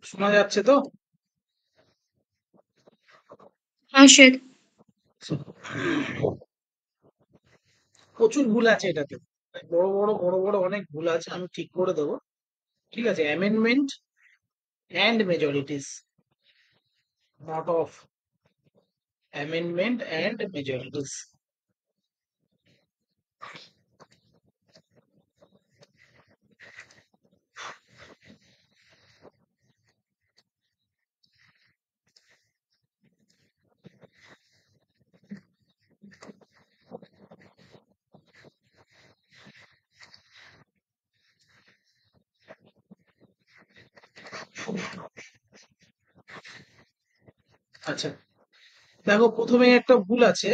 শোনা যাচ্ছে তো? হ্যাঁ স্যার। প্রচুর ভুল আছে এটাতে। বড় বড় অনেক ভুল আছে, আমি ঠিক করে দেবো। ঠিক আছে, amendment and majorities, not of, amendment and majorities. আচ্ছা, দেখো প্রথমে একটা ভুল আছে।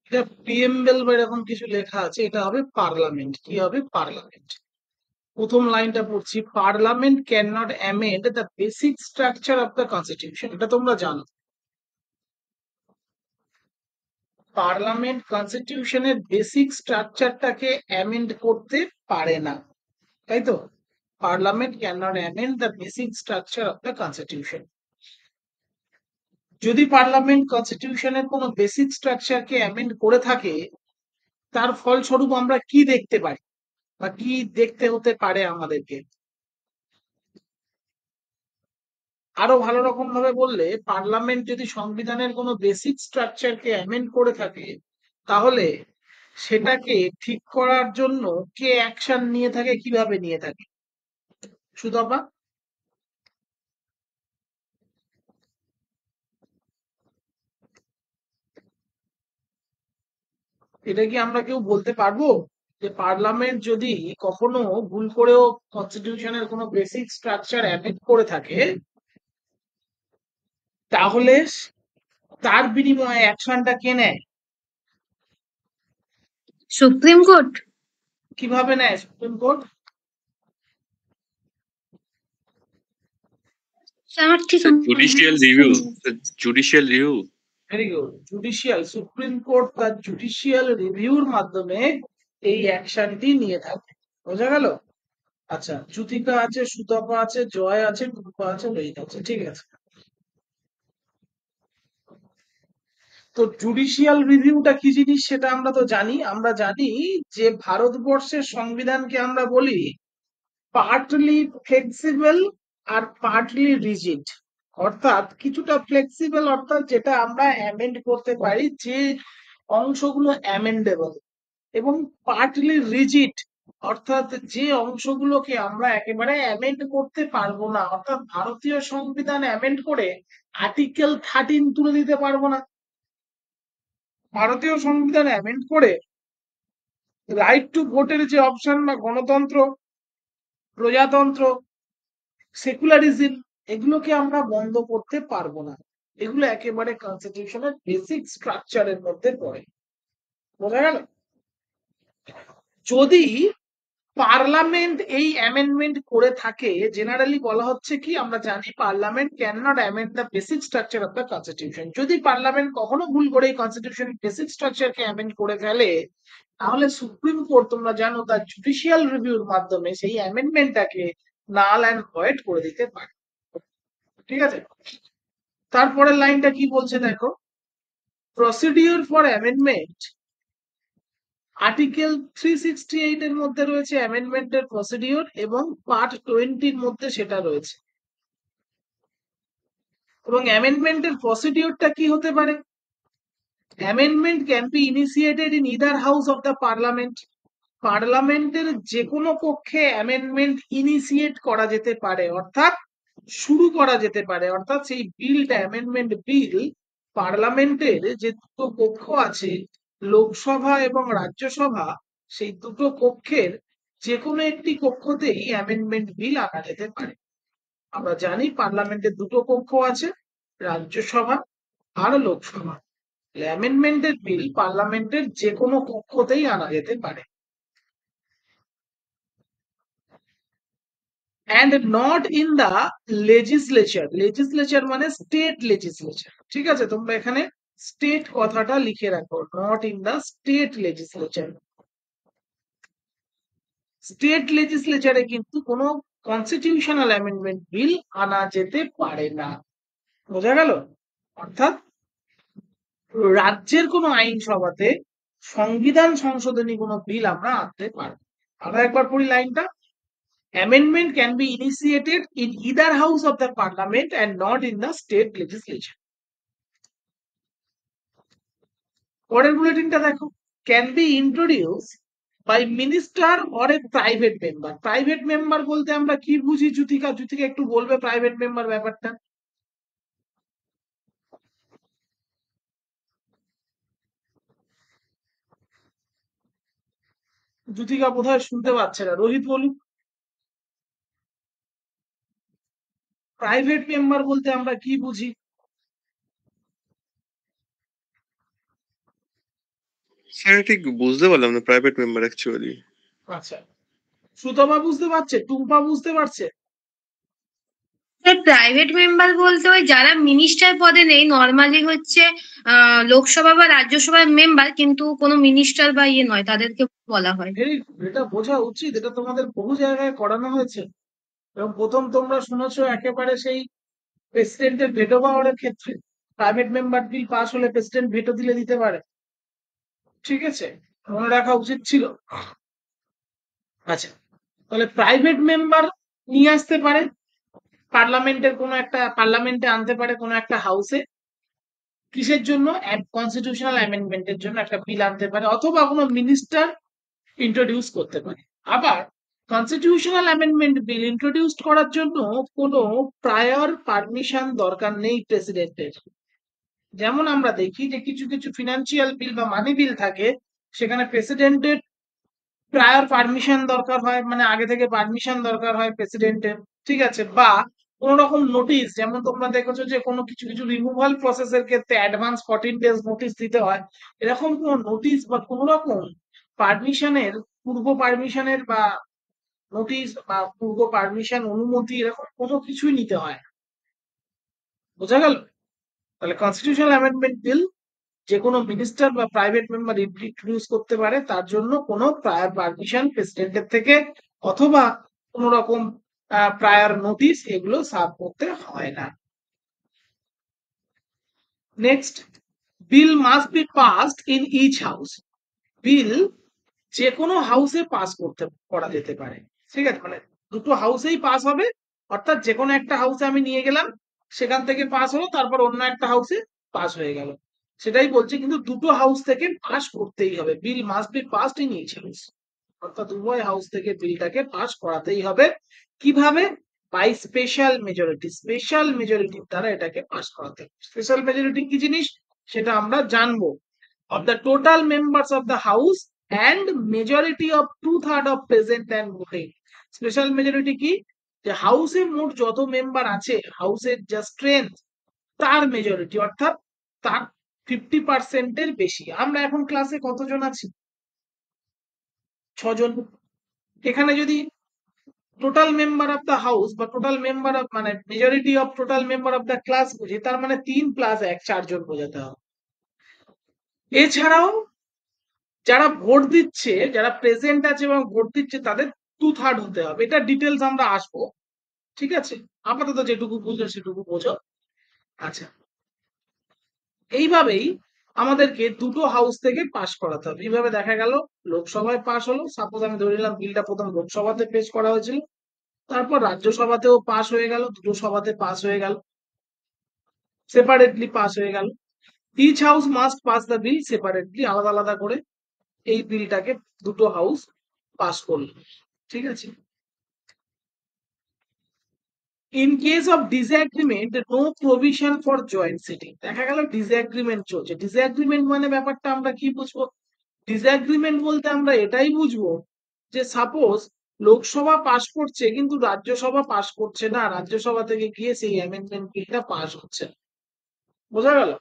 এটা প্রিএমবেল বা এরকম কিছু লেখা আছে, এটা হবে পার্লামেন্ট। কি হবে? পার্লামেন্ট। প্রথম লাইনটা পড়ছি, parliament can not amend the basic structure of the constitution. এটা তোমরা জানো, পার্লামেন্ট কনস্টিটিউশনের বেসিক স্ট্রাকচারটাকে অ্যামেন্ড করতে পারে না, তাই তো? Parliament can not amend the basic structure of the constitution. যদি পার্লামেন্ট কনস্টিটিউশনের কোনো বেসিক স্ট্রাকচারকে অ্যামেন্ড করে থাকে, তার ফলস্বরূপ আমরা কি দেখতে পারি বা কি দেখতে হতে পারে আমাদেরকে? আরো ভালো রকম ভাবে বললে, পার্লামেন্ট যদি সংবিধানের কোনো বেসিক স্ট্রাকচারকে অ্যামেন্ড করে থাকে, তাহলে সেটাকে ঠিক করার জন্য কে অ্যাকশন নিয়ে থাকে, কিভাবে নিয়ে থাকে? সুতপা, এটা কি আমরা কেউ বলতে পারবো যে পার্লামেন্ট যদি কখনো ভুল করেও কনস্টিটিউশনের কোনো বেসিক স্ট্রাকচার অ্যামেন্ড করে থাকে, তাহলে তার বিনিময়ে অ্যাকশনটা কে নেয়? Supreme court. কিভাবে নেয় সুপ্রিম কোর্ট? স্যার আমার ঠিক The মনে judicial আসছে review. না। The judicial review. Very good, judicial. Supreme court তার জুডিশিয়াল রিভিউর মাধ্যমে এই অ্যাকশনটি নিয়ে থাকে। বোঝা গেল? আচ্ছা, জ্যুতিকা আছে, সুতপা আছে, জয় আছে, টুম্পা আছে, রোহিত আছে, ঠিক আছে। তো জুডিশিয়াল রিভিউটা কি জিনিস সেটা আমরা তো জানি। আমরা জানি যে ভারতবর্ষের সংবিধানকে আমরা বলি পার্টলি ফ্লেক্সিবল আর পার্টলি রিজিড। অর্থাৎ কিছুটা ফ্লেক্সিবল, অর্থাৎ যেটা আমরা অ্যামেন্ড করতে পারি, যে অংশগুলো অ্যামেন্ডেবল, এবং পার্টলি রিজিড, অর্থাৎ যে অংশগুলোকে আমরা একেবারে অ্যামেন্ড করতে পারবো না। অর্থাৎ ভারতীয় সংবিধান অ্যামেন্ড করে আর্টিকেল 13 তুলে দিতে পারবো না। ভারতীয় সংবিধান অ্যামেন্ড করে রাইট টু ভোটের যে অপশন বা গণতন্ত্র, প্রজাতন্ত্র, সেকুলারিজম, এগুলোকে আমরা বন্ধ করতে পারবো না। এগুলো একেবারে কনস্টিটিউশনের বেসিক স্ট্রাকচারের মধ্যে পড়ে। বোঝা গেল? যদি পার্লামেন্ট এই অ্যামেন্ডমেন্ট করে থাকে, জেনারেলি বলা হচ্ছে কি, আমরা জানি parliament can not amend the basic structure of the constitution. যদি পার্লামেন্ট কখনো ভুল করে এই কনস্টিটিউশন বেসিক স্ট্রাকচারকে অ্যামেন্ড করে ফেলে, তাহলে সুপ্রিম কোর্ট, তোমরা জানো, তার জুডিশিয়াল রিভিউর মাধ্যমে সেই অ্যামেন্ডমেন্টটাকে নাল অ্যান্ড ভয়েড করে দিতে পারে। ঠিক আছে, তারপরের লাইনটা কি বলছে দেখো, প্রসিডিওর ফর অ্যামেন্ডমেন্ট। আর্টিকেল 368 এর মধ্যে রয়েছে অ্যামেন্ডমেন্টের প্রসিডিওর, এবং পার্ট 20 এর মধ্যে সেটা রয়েছে। এবং অ্যামেন্ডমেন্টের প্রসিডিওরটা কি হতে পারে? Amendment can be initiated in either house of the parliament. পার্লামেন্টের যে কোনো কক্ষে অ্যামেন্ডমেন্ট ইনিশিয়েট করা যেতে পারে, অর্থাৎ শুরু করা যেতে পারে। অর্থাৎ সেই বিলটা, অ্যামেন্ডমেন্ট বিল, পার্লামেন্টের যে দুটো কক্ষ আছে, লোকসভা এবং রাজ্যসভা, সেই দুটো কক্ষের যে কোনো একটি কক্ষতেই অ্যামেন্ডমেন্ট বিল আনা যেতে পারে। আমরা জানি পার্লামেন্টের দুটো কক্ষ আছে, রাজ্যসভা আর লোকসভা। অ্যামেন্ডমেন্টের বিল পার্লামেন্টের যে কোনো কক্ষতেই আনা যেতে পারে। and not in the legislature. legislature মানে স্টেট লেজিসলেচার। ঠিক আছে, তোমরা এখানে স্টেট কথাটা লিখে রাখো, not in the state legislature। State লেজিসলেচারে কিন্তু কোনো কনস্টিটিউশনাল অ্যামেন্ডমেন্ট বিল আনা যেতে পারে না। বোঝা গেল? অর্থাৎ রাজ্যের কোনো আইনসভাতে সংবিধান সংশোধনী কোনো বিল আমরা আনতে পারবো। আবার একবার পড়ি লাইনটা। Amendment can be initiated in either house of the parliament and not in the state legislature. পরের বুলেটিনটা দেখো, can be introduced by minister or a private member. Private member বলতে আমরা কি বুঝি? জ্যোতিকা একটু বলবে প্রাইভেট মেম্বার ব্যাপারটা। জ্যোতিকা বোধহয় শুনতে পাচ্ছে না, রোহিত বলুক। প্রাইভেট মেম্বার বলতে আমরা কি বুঝি? স্যার ঠিক বুঝতে পারলাম না প্রাইভেট মেম্বার অ্যাকচুয়ালি। আচ্ছা, সুতপা বুঝতে পারছে? টুম্পা বুঝতে পারছে? প্রাইভেট মেম্বার বলতে ওই যারা মিনিস্টার পদে নেই, নর্মালি হচ্ছে লোকসভা বা রাজ্যসভার মেম্বার, কিন্তু কোনো মিনিস্টার বা ইয়ে নয়, তাদেরকে বলা হয়। এটা বোঝা উচিত, এটা তোমাদের বহু জায়গায় করানো হয়েছে। এবং প্রথম তোমরা শুনেছো একেবারে সেই প্রেসিডেন্টের ভেটো পাওয়ারের ক্ষেত্রে, প্রাইভেট মেম্বার বিল পাস হলে প্রেসিডেন্ট ভেটো দিতে পারে। ঠিক আছে, মনে রাখা উচিত ছিল। আচ্ছা, তাহলে প্রাইভেট মেম্বার নিয়ে আসতে পারে পার্লামেন্টে আনতে পারে কোনো একটা হাউসে। কিসের জন্য? কনস্টিটিউশনাল অ্যামেন্ডমেন্টের জন্য একটা বিল আনতে পারে, অথবা কোনো মিনিস্টার ইন্ট্রোডিউস করতে পারে। আবার কনস্টিটিউশনাল অ্যামেন্ডমেন্ট বিল ইন্ট্রোডিউস করার জন্য কোনো প্রায়র পারমিশন দরকার নেই প্রেসিডেন্টের। যেমন আমরা দেখি যে কিছু কিছু ফিনান্সিয়াল বিল বা মানি বিল থাকে, সেখানে প্রেসিডেন্টের প্রায়র পারমিশন দরকার হয়, মানে আগে থেকে পারমিশন দরকার হয় প্রেসিডেন্টের। ঠিক আছে, বা কোন রকম নোটিশ, যেমন তোমরা দেখেছো যে কোনো কিছু কিছু রিমুভাল প্রসেসের ক্ষেত্রে অ্যাডভান্স 14 ডেজ নোটিশ দিতে হয়। এরকম কোন নোটিশ বা কোন রকম পারমিশনের, পূর্ব পারমিশনের বা নোটিশ বা পূর্ব পারমিশন, অনুমতি, এরকম কোনো কিছুই নিতে হয় না। বোঝা গেল? তাহলে কনস্টিটিউশনাল অ্যামেন্ডমেন্ট বিল যে কোনো মিনিস্টার বা প্রাইভেট মেম্বার ইন্ট্রোডিউস করতে পারে, তার জন্য কোনো প্রায়র পারমিশন প্রেসিডেন্টের থেকে অথবা কোন রকম প্রায়র নোটিশ এগুলো সার্ভ করতে হয় না। Next, bill must be passed in each house. Bill যে কোনো হাউসে পাস করা যেতে পারে। ঠিক আছে, মানে দুটো হাউসেই পাস হবে, অর্থাৎ যে কোনো একটা হাউসে আমি নিয়ে গেলাম, সেখান থেকে পাস হলো, তারপর অন্য একটা হাউসে পাস হয়ে গেল, সেটাই বলছে। কিন্তু দুটো হাউস থেকে পাস করতেই হবে। Bill must be passed in each house, অর্থাৎ উভয় হাউস থেকে বিলটাকে পাস করাতেই হবে। কিভাবে? By special majority. স্পেশাল মেজরিটির দ্বারা এটাকে পাস করাতে হবে। স্পেশাল মেজরিটি কি জিনিস সেটা আমরা জানবো। of the total members of the house and majority of 2/3 of present and voting. Special majority কি? যে হাউসে মোট যত মেম্বার আছে, হাউসের যা স্ট্রেংথ, তার মেজরিটি, অর্থাৎ তার 50% এর বেশি। আমরা এখন ক্লাসে কতজন আছি? 6 জন। এখানে যদি total member of the house বা টোটাল মেম্বার অফ, মানে majority of total member of the class বুঝি, তার মানে 3 + 1 4 জন বোঝাতে হবে। এছাড়াও যারা ভোট দিচ্ছে, যারা প্রেজেন্ট আছে এবং ভোট দিচ্ছে, তাদের 2/3 হতে হবে। এটা ডিটেলস আমরা আসবো। ঠিক আছে, আপাতত যেটুকু বুঝো সেটুকু বোঝো। আচ্ছা, এইভাবেই আমাদেরকে দুটো হাউস থেকে পাস করাতে হবে। এইভাবে দেখা গেল লোকসভায় পাস হলো, সাপোজ আমি ধরে নিলাম বিলটা প্রথম লোকসভাতে পেশ করা হয়েছিল, তারপর রাজ্যসভাতেও পাস হয়ে গেল, দুটো সভাতে পাস হয়ে গেল, সেপারেটলি পাস হয়ে গেল। Each house must pass the bill separately, আলাদা আলাদা করে এই বিলটাকে দুটো হাউস পাস করলো। ঠিক আছে, in case of disagreement no provision for joint sitting. দেখা গেল ডিসএগ্রিমেন্ট চলছে। ডিসএগ্রিমেন্ট মানে ব্যাপারটা আমরা কি বুঝবো? ডিসএগ্রিমেন্ট বলতে আমরা এটাই বুঝবো যে সাপোজ লোকসভা পাস করছে কিন্তু রাজ্যসভা পাস করছে না, রাজ্যসভা থেকে গিয়ে সেই অ্যামেন্ডমেন্ট বিলটা পাস হচ্ছে না। বোঝা গেল?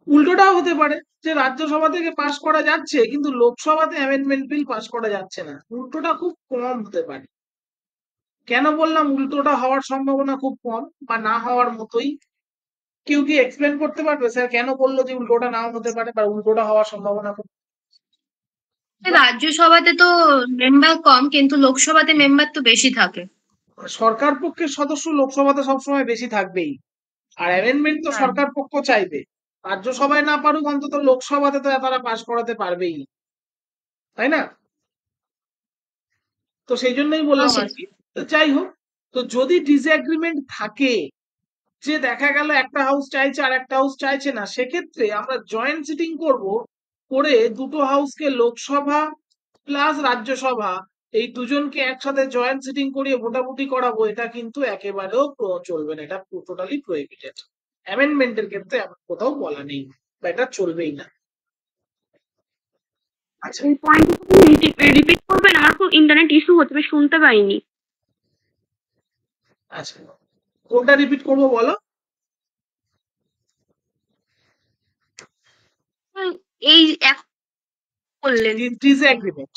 উল্টোটাও হতে পারে যে রাজ্যসভা থেকে পাস করা যাচ্ছে কিন্তু লোকসভাতে অ্যামেন্ডমেন্ট বিল পাস করা যাচ্ছে না। উল্টোটা খুব কম হতে পারে। কেন বললাম উল্টোটা হওয়ার সম্ভাবনা খুব কম বা না হওয়ার মতোই? কেউ কি এক্সপ্লেন করতে পারবে স্যার কেন বললো যে উল্টোটা নাও হতে পারে বা উল্টোটা হওয়ার সম্ভাবনা খুব? রাজ্যসভাতে তো মেম্বার কম, কিন্তু লোকসভাতে মেম্বার তো বেশি থাকে। সরকার পক্ষের সদস্য লোকসভাতে সবসময় বেশি থাকবেই, আর অ্যামেন্ডমেন্ট তো সরকার পক্ষ চাইবে, রাজ্যসভায় না পারুক অন্তত লোকসভাতে তো তারা পাশ করাতে পারবেই, তাই না? তো সেই জন্যই বললাম আর কি। তো যাই হোক, তো যদি ডিসএগ্রিমেন্ট থাকে, যে দেখা গেল একটা হাউস চাইছে আর একটা হাউস চাইছে না, সেক্ষেত্রে আমরা জয়েন্ট সিটিং করব, করে দুটো হাউসকে লোকসভা প্লাস রাজ্যসভা এই দুজনকে একসাথে জয়েন্ট সিটিং করিয়ে ভোটাভুটি করাবো, এটা কিন্তু একেবারেও চলবে না, এটা টোটালি প্রহিবিটেড। অ্যামেন্ডমেন্টের ক্ষেত্রে এমন কোথাও বলা নেই, বা এটা চলবেই না। আচ্ছা, এই পয়েন্টটা রিপিট করবেন, আমার খুব ইন্টারনেট ইস্যু হচ্ছে, আমি শুনতে পাইনি। আচ্ছা, কোনটা রিপিট করবো বলো? এই এখন বললেন ডিসএগ্রিমেন্ট,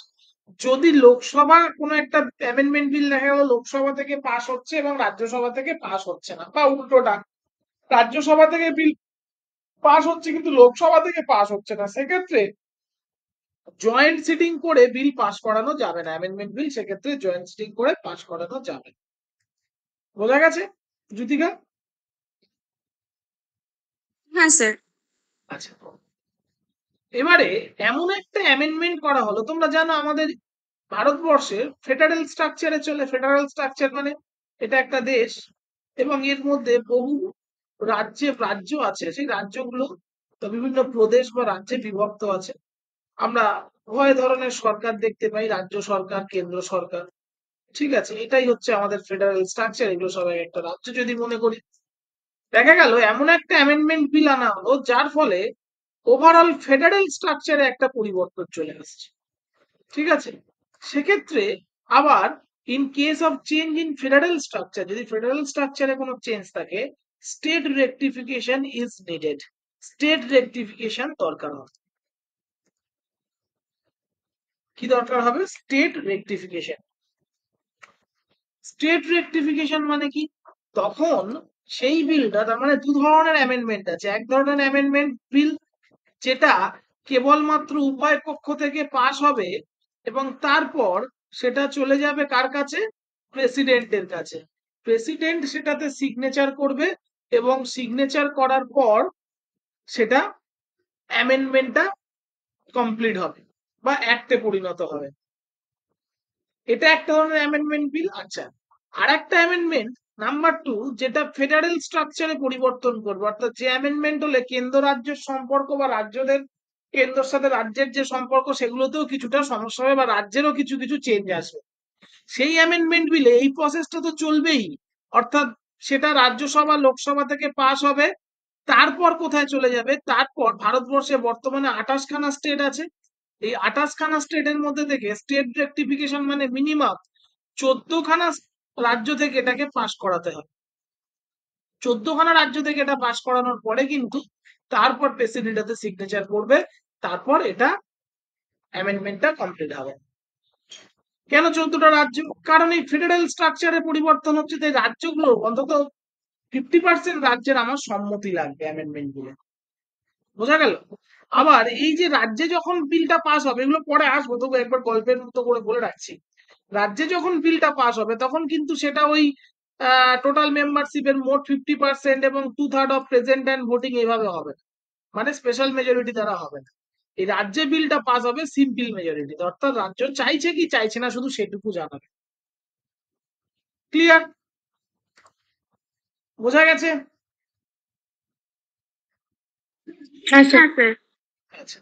যদি লোকসভা কোনো একটা অ্যামেন্ডমেন্ট বিল দেখা গেল লোকসভা থেকে পাস হচ্ছে এবং রাজ্যসভা থেকে পাস হচ্ছে না, বা উল্টোটা রাজ্যসভা থেকে বিল পাস হচ্ছে কিন্তু লোকসভা থেকে পাস হচ্ছে না, সেক্ষেত্রে জয়েন্ট সিটিং করে বিল পাস করানো যাবে না, অ্যামেন্ডমেন্ট বিল সেক্ষেত্রে জয়েন্ট সিটিং করে পাস করানো যাবে না। বোঝা গেছে জ্যোতিকা? হ্যাঁ স্যার। আচ্ছা, এবারে এমন একটা অ্যামেন্ডমেন্ট করা হলো, তোমরা জানো আমাদের ভারতবর্ষের ফেডারেল স্ট্রাকচারে চলে, ফেডারেল স্ট্রাকচার মানে এটা একটা দেশ এবং এর মধ্যে বহু রাজ্য আছে, সেই রাজ্যগুলো বিভিন্ন প্রদেশ বা রাজ্যে বিভক্ত আছে। আমরা উভয় ধরনের সরকার দেখতে পাই, রাজ্য সরকার, কেন্দ্র সরকার, ঠিক আছে, এটাই হচ্ছে আমাদের ফেডারেল স্ট্রাকচার, এগুলো সবাই একটা রাজ্য যদি মনে করি। দেখা গেল এমন একটা অ্যামেন্ডমেন্ট বিল আনা হলো যার ফলে ওভারঅল ফেডারেল স্ট্রাকচারে একটা পরিবর্তন চলে আসছে, ঠিক আছে। সেক্ষেত্রে আবার in case of change in federal structure, যদি ফেডারেল স্ট্রাকচারে কোনো চেঞ্জ থাকে, state rectification is needed, state rectification দরকার হবে। কি দরকার হবে? State rectification. স্টেট রেকটিফিকেশন মানে কি? তখন সেই বিলটা, তার মানে দু ধরনের অ্যামেন্ডমেন্ট আছে, এক ধরনের অ্যামেন্ডমেন্ট বিল যেটা কেবলমাত্র উভয় পক্ষ থেকে পাস হবে এবং তারপর সেটা চলে যাবে কার কাছে? প্রেসিডেন্টের কাছে। প্রেসিডেন্ট সেটাতে সিগনেচার করবে এবং সিগনেচার করার পর সেটা অ্যামেন্ডমেন্টটা কমপ্লিট হবে বা অ্যাক্টে পরিণত হবে। এটা একটা ধরনের অ্যামেন্ডমেন্ট বিল। আচ্ছা, আর একটা অ্যামেন্ডমেন্ট নাম্বার 2, যেটা ফেডারেল স্ট্রাকচারে পরিবর্তন করবে, অর্থাৎ যে অ্যামেন্ডমেন্ট হলে কেন্দ্র রাজ্যের সম্পর্ক বা রাজ্যদের কেন্দ্রের সাথে রাজ্যের যে সম্পর্ক সেগুলোতেও কিছুটা সমস্যা হবে বা রাজ্যেরও কিছু কিছু চেঞ্জ আসবে, সেই অ্যামেন্ডমেন্ট বিলে এই প্রসেসটা তো চলবেই, অর্থাৎ সেটা রাজ্যসভা লোকসভা থেকে পাস হবে, তারপর কোথায় চলে যাবে? তারপর ভারতবর্ষে বর্তমানে 28খানা স্টেট আছে, এই 28খানা স্টেটের মধ্যে থেকে স্টেট রেকটিফিকেশন মানে মিনিমাম 14খানা রাজ্য থেকে এটাকে পাস করাতে হবে। 14খানা রাজ্য থেকে এটা পাস করানোর পরে কিন্তু তারপর প্রেসিডেন্ট এতে সিগনেচার করবে, তারপর এটা অ্যামেন্ডমেন্টটা কমপ্লিট হবে। কেন 14টা রাজ্য? কারণ এই ফেডারেল স্ট্রাকচারে পরিবর্তন হচ্ছে, তাই রাজ্যগুলো অন্তত 50% রাজ্যের আমার সম্মতি লাগবে অ্যামেন্ডমেন্ট গুলো। বোঝা গেল? আবার এই যে রাজ্যে যখন বিলটা পাস হবে, এগুলো পরে আসবো, তবু একবার গল্পের মতো করে বলে রাখছি, রাজ্যে যখন বিলটা পাস হবে তখন কিন্তু সেটা ওই টোটাল মেম্বারশিপের মোট 50% এবং 2/3 অফ প্রেজেন্ট অ্যান্ড ভোটিং এইভাবে হবে, মানে স্পেশাল মেজরিটি দ্বারা হবে না। এই রাজ্যে বিলটা পাস হবে সিম্পল মেজরিটি, অর্থাৎ রাজ্য চাইছে কি চাইছে না শুধু সেটুকু জানাবে। ক্লিয়ার? বোঝা গেছে? হ্যাঁ স্যার। আচ্ছা,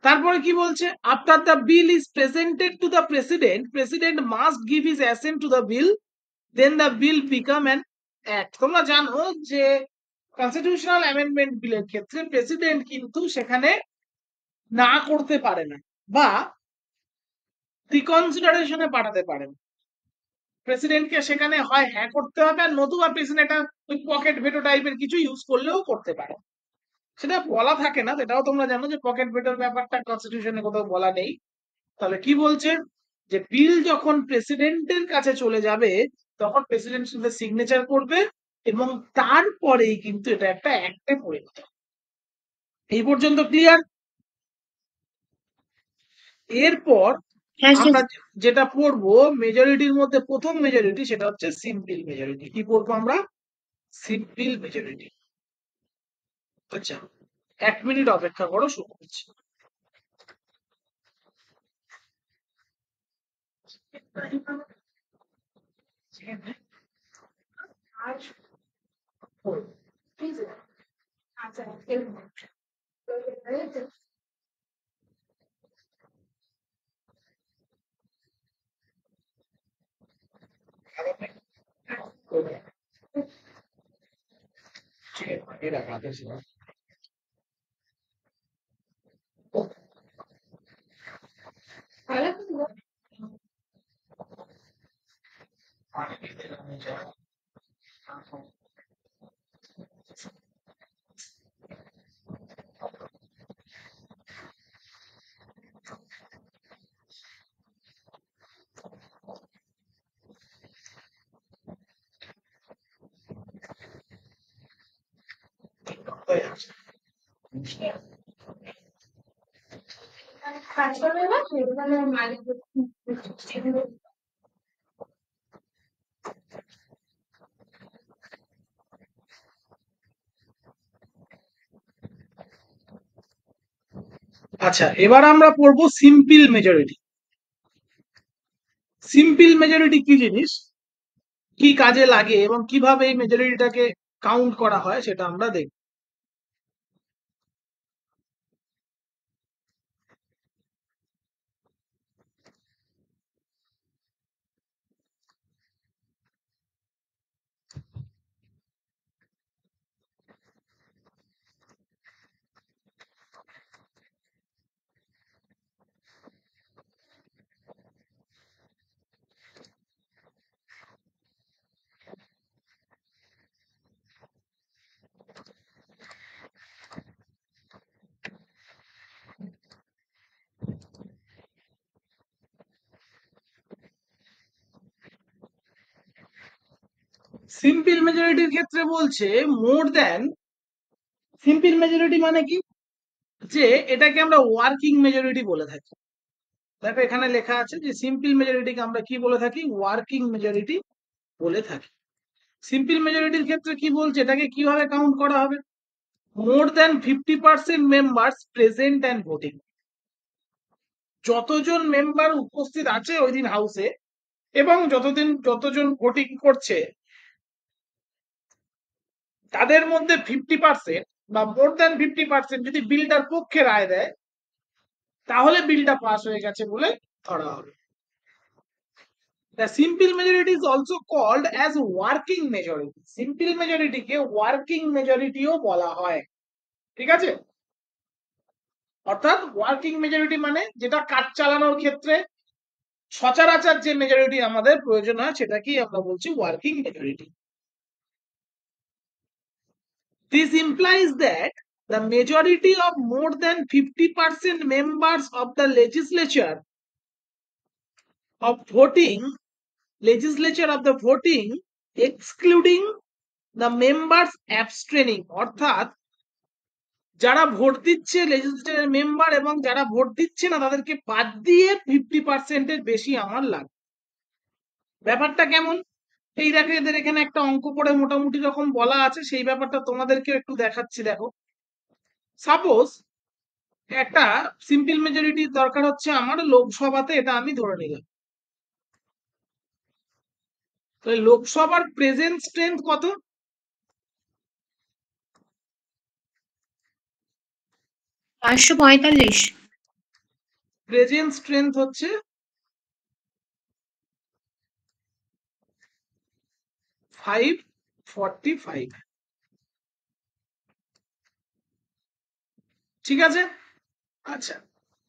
তারপরে কি বলছে? After the bill is presented to the president, president must give his assent to the bill, then the bill become an act. তোমরা জানো যে কনস্টিটিউশনাল অ্যামেন্ডমেন্ট বিলের ক্ষেত্রে প্রেসিডেন্ট কিন্তু সেখানে না করতে পারে না বা রিকনসিডারেশনে পাঠাতে পারেন। প্রেসিডেন্টকে সেখানে হয় হ্যাঁ করতে হবে, আর নতুবা প্রেসিডেন্ট ওই পকেট ভেটো টাইপের কিছু ইউজ করলেও করতে পারে, সেটা বলা থাকে না, সেটাও তোমরা জানো যে পকেট ভেটোর ব্যাপারটা কনস্টিটিউশনে কোথাও বলা নেই। তাহলে কি বলছে? যে বিল যখন প্রেসিডেন্টের কাছে চলে যাবে তখন প্রেসিডেন্ট সিগনেচার করবে এবং তারপরেই কিন্তু এটা একটা অ্যাক্টে পরিণত হবে। এই পর্যন্ত ক্লিয়ার? এরপর হ্যাঁ স্যার। আমরা যেটা পড়বো মেজরিটির মধ্যে প্রথম মেজরিটি সেটা হচ্ছে সিম্পল মেজরিটি। কি পড়বো আমরা? Simple majority. আচ্ছা 1 মিনিট অপেক্ষা করো, শুরু করছি। আচ্ছা এবার আমরা পড়বো সিম্পল মেজরিটি। সিম্পল মেজরিটি কি জিনিস, কি কাজে লাগে এবং কিভাবে এই মেজরিটিটাকে কাউন্ট করা হয় সেটা আমরা দেখব। সিম্পল মেজরিটির ক্ষেত্রে বলছে মোর দ্যান। সিম্পল মেজরিটি মানে কি, যে এটাকে আমরা ওয়ার্কিং মেজরিটি বলে থাকি। দেখো এখানে লেখা আছে যে সিম্পল মেজরিটিকে আমরা কি বলে থাকি, ওয়ার্কিং মেজরিটি বলে থাকি। সিম্পল মেজরিটির ক্ষেত্রে কি বলছে, এটাকে কিভাবে কাউন্ট করা হবে? মোর than 50% members present and voting. যতজন মেম্বার উপস্থিত আছে ওই দিন হাউসে এবং যতজন ভোটিং করছে তাদের মধ্যে 50% বা মোর দ্যান 50% যদি বিলটার পক্ষে রায় দেয় তাহলে বিলটা পাস হয়ে গেছে বলে ধরা হবে। The simple majority is also called as working majority. Simple majority K working majority ও বলা হয়, ঠিক আছে? অর্থাৎ ওয়ার্কিং মেজরিটি মানে যেটা কাজ চালানোর ক্ষেত্রে সচরাচর যে মেজরিটি আমাদের প্রয়োজন হয় সেটাকেই আমরা বলছি working majority. This implies that the majority of more than 50% members of the legislature of the voting excluding the members abstaining, অর্থাৎ যারা ভোট দিচ্ছে লেজিসলেচারের মেম্বার এবং যারা ভোট দিচ্ছে না তাদেরকে বাদ দিয়ে 50%-এর বেশি আমার লাগবে। ব্যাপারটা কেমন, এই দেখো এদের এখানে একটা অঙ্ক করে মোটামুটি রকম বলা আছে, সেই ব্যাপারটা তোমাদেরকে একটু দেখাচ্ছি। দেখো সাপোজ একটা সিম্পল মেজরিটি দরকার হচ্ছে আমার লোকসভাতে, এটা আমি ধরে নিলাম। লোকসভার প্রেজেন্ট স্ট্রেংথ কত? $545। প্রেজেন্ট স্ট্রেংথ হচ্ছে 545, ঠিক আছে? আচ্ছা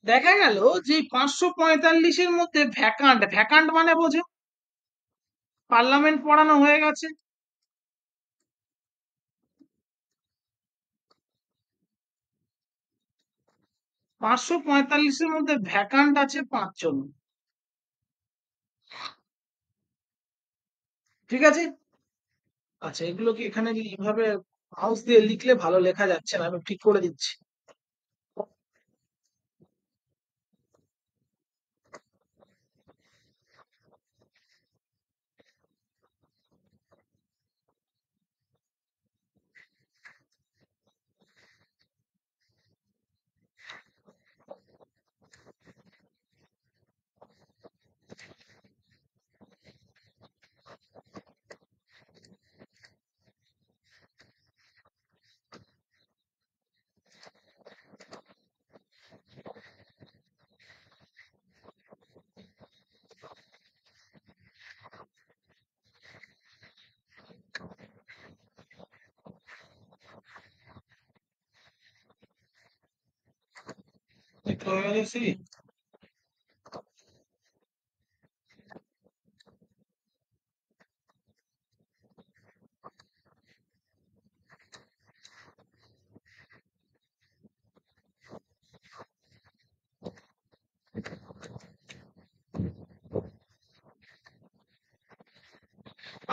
দেখা গেল যে 545-এর মধ্যে ভ্যাকান্ট মানে বোঝো, পার্লামেন্ট পড়ানো হয়ে গেছে। 545-এর মধ্যে ভ্যাকান্ট আছে 5 জন, ঠিক আছে? আচ্ছা এগুলো কি এখানে এইভাবে মাউস দিয়ে লিখলে ভালো লেখা যাচ্ছে না, আমি ঠিক করে দিচ্ছি।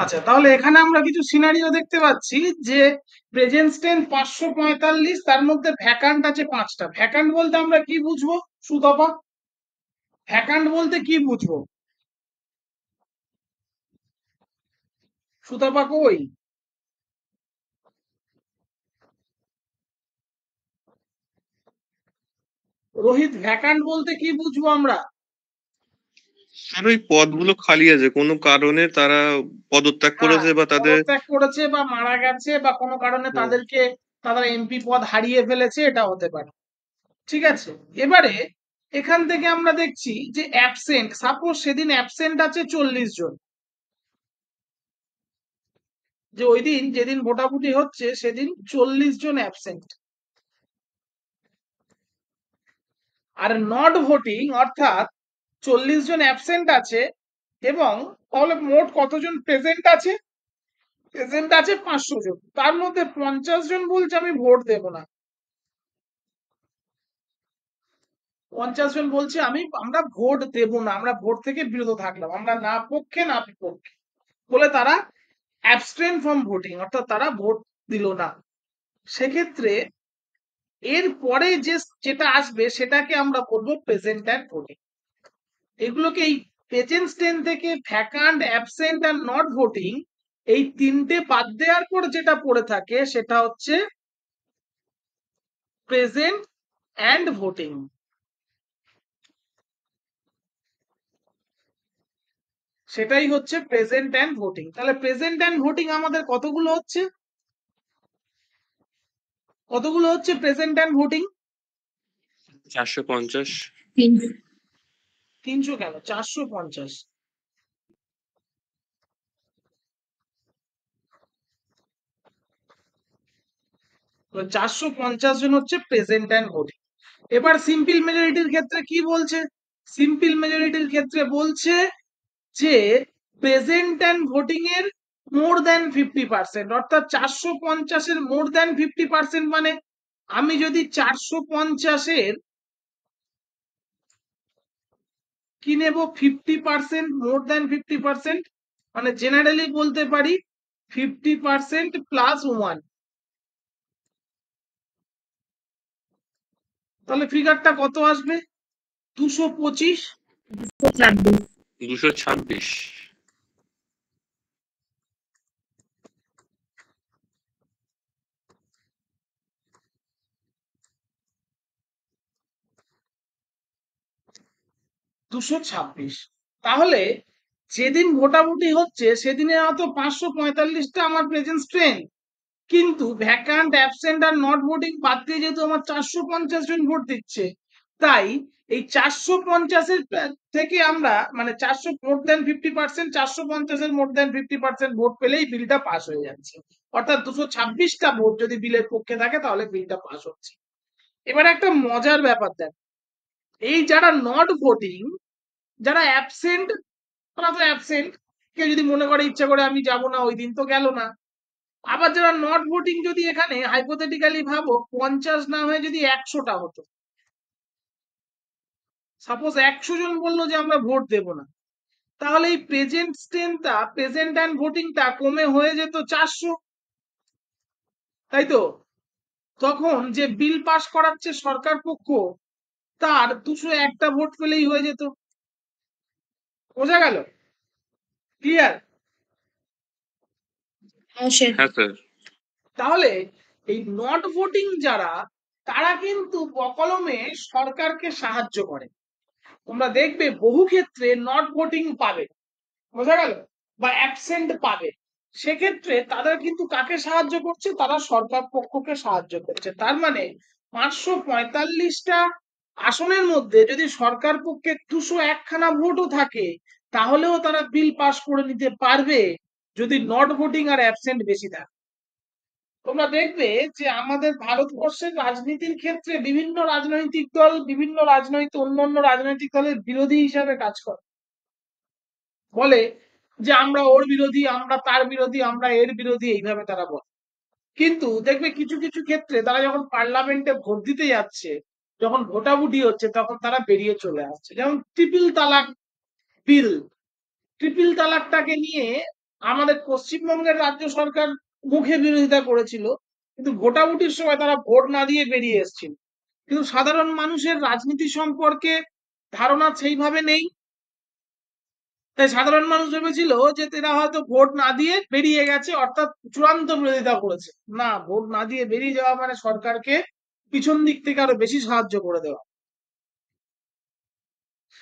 আচ্ছা, তাহলে এখানে আমরা কিছু সিনারিও দেখতে পাচ্ছি যে প্রেজেন্ট টেন্স 545, তার মধ্যে ভ্যাকান্ট আছে 5টা। ভ্যাকান্ট বলতে আমরা কি বুঝবো সুতপা? ভ্যাকান্ট বলতে কি বুঝবো সুতপা? কই রোহিত, ভ্যাকান্ট বলতে কি বুঝবো আমরা? স্যার ওই পদগুলো খালি আছে, কোনো কারণে তারা পদত্যাগ করেছে বা তাদের পদত্যাগ করেছে বা মারা গেছে বা কোনো কারণে তাদেরকে তারা এমপি পদ হারিয়ে ফেলেছে, এটা হতে পারে। ঠিক আছে, এবারে এখান থেকে আমরা দেখছি যে অ্যাবসেন্ট, সাপোজ সেদিন অ্যাবসেন্ট আছে 40 জন, যে ওই দিন যেদিন ভোটাভুটি হচ্ছে সেদিন 40 জন অ্যাবসেন্ট। আর নট ভোটিং অর্থাৎ 40 জন অ্যাবসেন্ট আছে, এবং তাহলে মোট কতজন প্রেজেন্ট আছে? প্রেজেন্ট আছে 500 জন, তার মধ্যে 50 জন বলছে আমি ভোট দেব না। 50 জন বলছে আমরা ভোট দেব না, আমরা ভোট থেকে বিরত থাকলাম, আমরা না পক্ষে না বিপক্ষে, বলে তারা অ্যাবস্টেন ফ্রম ভোটিং, অর্থাৎ তারা ভোট দিল না। সেক্ষেত্রে এর পরে যেটা আসবে সেটাকে আমরা বলবো প্রেজেন্ট অ্যান্ড ভোটিং। এগুলোকে এই প্রেজেন্ট টেন্স থেকে vacant, absent R not voting, এই তিনটে বাদ দেওয়ার পর যেটা পড়ে থাকে সেটা হচ্ছে প্রেজেন্ট অ্যান্ড ভোটিং। সেটাই হচ্ছে প্রেজেন্ট অ্যান্ড ভোটিং। তাহলে প্রেজেন্ট অ্যান্ড ভোটিং আমাদের কতগুলো হচ্ছে? Present and voting? 450। 300 কেন, 450। 450 জন হচ্ছে প্রেজেন্ট অ্যান্ড ভোটিং। এবার সিম্পল মেজরিটির ক্ষেত্রে কি বলছে? সিম্পল মেজরিটির ক্ষেত্রে বলছে যে প্রেজেন্ট অ্যান্ড ভোটিং এর মোর দ্যান 50%, অর্থাৎ 450-এর মোর দ্যান 50% মানে আমি যদি 450-এর কি নেব 50%, মোর দ্যান 50%, মানে জেনারেলি বলতে পারি 50% প্লাস 1, তাহলে ফিগারটা কত আসবে? 225। 226। তাহলে যেদিন ভোটাভুটি হচ্ছে সেদিনে হয়তো 545টা আমার প্রেজেন্ট স্ট্রেন্থ, কিন্তু vacant, absent R not voting বাদ দিয়ে যেহেতু আমার 450 জন ভোট দিচ্ছে, তাই এই 450-এর থেকে আমরা মানে 400 মোর দ্যান 50%, 450-এর মোর দ্যান 50% ভোট পেলেই বিলটা পাস হয়ে যাচ্ছে, অর্থাৎ 226টা ভোট যদি বিলের পক্ষে থাকে তাহলে বিলটা পাস হচ্ছে। এবার একটা মজার ব্যাপার দেখ, এই যারা নট ভোটিং, যারা অ্যাবসেন্ট, তারা তো অ্যাবসেন্ট, কেউ যদি মনে করে ইচ্ছা করে আমি যাব না, ওই দিন তো গেল না। আবার যারা নট ভোটিং, যদি এখানে হাইপোথেটিক্যালি ভাবো 50 না হয়ে যদি 100টা হতো, সাপোজ 100 জন বললো যে আমরা ভোট দেব না, তাহলে এই প্রেজেন্ট স্ট্রেন্থটা, প্রেজেন্ট অ্যান্ড ভোটিংটা কমে হয়ে যেত 400, তাই তো? তখন যে বিল পাস করাচ্ছে সরকার পক্ষ, তার 201টা ভোট পেলেই হয়ে যেত। বোঝা গেল? ক্লিয়ার? হ্যাঁ স্যার। তাহলে এই নট ভোটিং যারা, তারা কিন্তু বকলমে সরকারকে সাহায্য করে। তোমরা দেখবে বহু ক্ষেত্রে নট ভোটিং পাবে, বোঝা গেল, বা অ্যাবসেন্ট পাবে, সেক্ষেত্রে তারা কিন্তু কাকে সাহায্য করছে? তারা সরকার পক্ষকে সাহায্য করছে। তার মানে 545টা আসনের মধ্যে যদি সরকার পক্ষে 201খানা ভোটও থাকে, তাহলেও তারা বিল পাস করে নিতে পারবে যদি নট ভোটিং আর অ্যাবসেন্ট বেশি থাকে। তোমরা দেখবে যে আমাদের ভারতবর্ষের রাজনীতির ক্ষেত্রে বিভিন্ন রাজনৈতিক দল বিভিন্ন অন্যান্য রাজনৈতিক দলের বিরোধী হিসাবে কাজ করে, বলে যে আমরা ওর বিরোধী, আমরা তার বিরোধী, আমরা এর বিরোধী, এইভাবে তারা বলে। কিন্তু দেখবে কিছু কিছু ক্ষেত্রে তারা যখন পার্লামেন্টে ভোট দিতে যাচ্ছে, যখন ভোটাভুটি হচ্ছে, তখন তারা বেরিয়ে চলে আসছে। যেমন ট্রিপল তালাক বিল, ট্রিপল তালাকটাকে নিয়ে আমাদের পশ্চিমবঙ্গের রাজ্য সরকার মুখে বিরোধিতা করেছিল, কিন্তু ভোটাভুটির সময় তারা ভোট না দিয়ে বেরিয়ে এসেছিল। কিন্তু সাধারণ মানুষের রাজনীতি সম্পর্কে ধারণা সেইভাবে নেই, তাই সাধারণ মানুষ ভেবেছিল যে এরা হয়তো ভোট না দিয়ে বেরিয়ে গেছে, অর্থাৎ চূড়ান্ত বিরোধিতা করেছে। না, ভোট না দিয়ে বেরিয়ে যাওয়া মানে সরকারকে পিছন দিক থেকে আরো বেশি সাহায্য করে দেওয়া।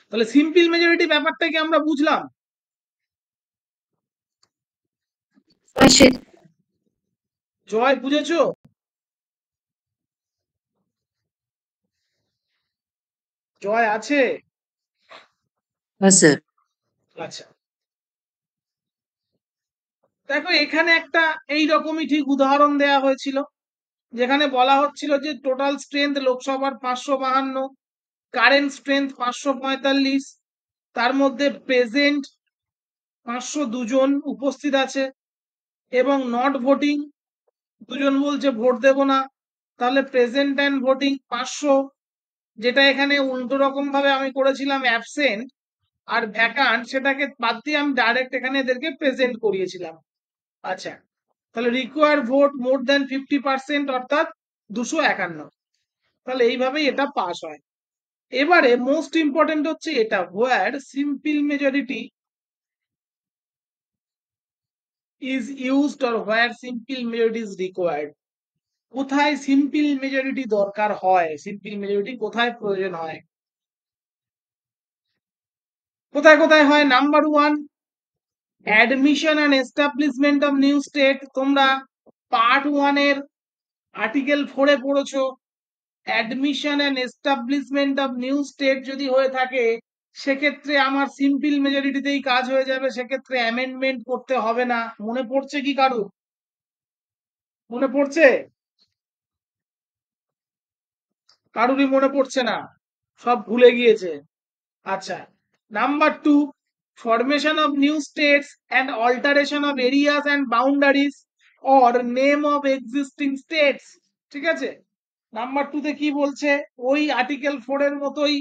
তাহলে সিম্পল মেজরিটি ব্যাপারটা কি আমরা বুঝলাম? জয়, বুঝেছো? জয় আছে? আচ্ছা, দেখো এখানে একটা এইরকমই ঠিক উদাহরণ দেয়া হয়েছিল, যেখানে বলা হচ্ছিল যে টোটাল স্ট্রেংথ লোকসভার 552, কারেন্ট স্ট্রেংথ 545, তার মধ্যে প্রেজেন্ট 502 জন উপস্থিত আছে এবং নট ভোটিং 2 জন বলছে ভোট দেব না। তাহলে প্রেজেন্ট অ্যান্ড ভোটিং 500, যেটা এখানে উল্টো রকম ভাবে আমি করেছিলাম অ্যাবসেন্ট আর ভ্যাকান্ট, সেটাকে বাদ দিয়ে আমি ডাইরেক্ট এখানে এদেরকে প্রেজেন্ট করিয়েছিলাম। আচ্ছা, তাহলে রিকোয়ার ভোট মোর দ্যান 50%, অর্থাৎ 251। তাহলে এইভাবেই এটা পাস হয়। এবারে মোস্ট ইম্পর্টেন্ট হচ্ছে এটা, where simple majority is used or where simple majority is required. কোথায় সিম্পল মেজরিটি দরকার হয়, সিম্পল মেজরিটি কোথায় প্রয়োজন হয়, কোথায় কোথায় হয়? Number 1, admission and establishment of new state. তোমরা পার্ট 1 এর আর্টিকেল 4 এ পড়েছো। Admission and establishment of new state যদি হয়ে থাকে, সেক্ষেত্রে আমার সিম্পল মেজরিটিতেই কাজ হয়ে যাবে, সেক্ষেত্রে অ্যামেন্ডমেন্ট করতে হবে না। মনে পড়ছে কি কারো? মনে পড়ছে? কারুরই মনে পড়ছে না, সব ভুলে গিয়েছে। আচ্ছা, number 2, formation of new states and alteration of areas and boundaries or name of existing states. ঠিক আছে, নাম্বার 2 তে কি বলছে? ওই আর্টিকেল 4 এর মতোই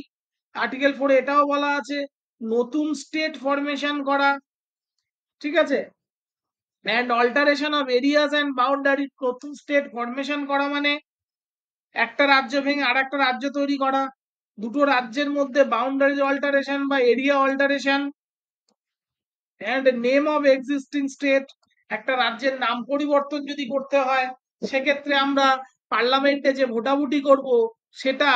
আর্টিকেল 4 এটাও বলা আছে নতুন স্টেট ফরমেশন করা। ঠিক আছে, and alteration of areas and boundary. নতুন স্টেট ফরমেশন করা মানে একটা রাজ্য ভেঙে আর একটা রাজ্য তৈরি করা, দুটো রাজ্যের মধ্যে বাউন্ডারি অল্টারেশন বা area alteration. And name of existing state, একটা রাজ্যের নাম পরিবর্তন যদি করতে হয়, সেক্ষেত্রে আমরা পার্লামেন্টে যে ভোটাভুটি করব, সেটা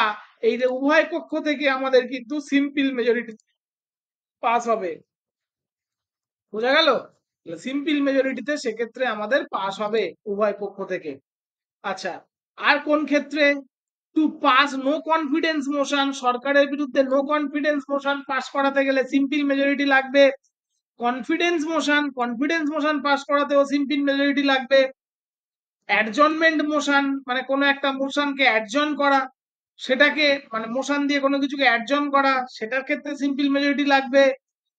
এই যে উভয় পক্ষ থেকে আমাদের কিন্তু সিম্পল মেজরিটি পাস হবে। বোঝা গেল? সিম্পল মেজরিটিতে সেক্ষেত্রে আমাদের পাস হবে উভয় পক্ষ থেকে। আচ্ছা, আর কোন ক্ষেত্রে? To pass no confidence motion, সরকারের বিরুদ্ধে নো কনফিডেন্স মোশন পাস করাতে গেলে সিম্পল মেজরিটি লাগবে। কনফিডেন্স মোশন পাস করাতেও সিম্পল মেজরিটি লাগবে। অ্যাডজর্নমেন্ট মোশন মানে কোনো একটা মোশনকে অ্যাডজর্ন করা, সেটাকে মানে মোশন দিয়ে কোনো কিছুকে অ্যাডজর্ন করা, সেটার ক্ষেত্রে সিম্পল মেজরিটি লাগবে।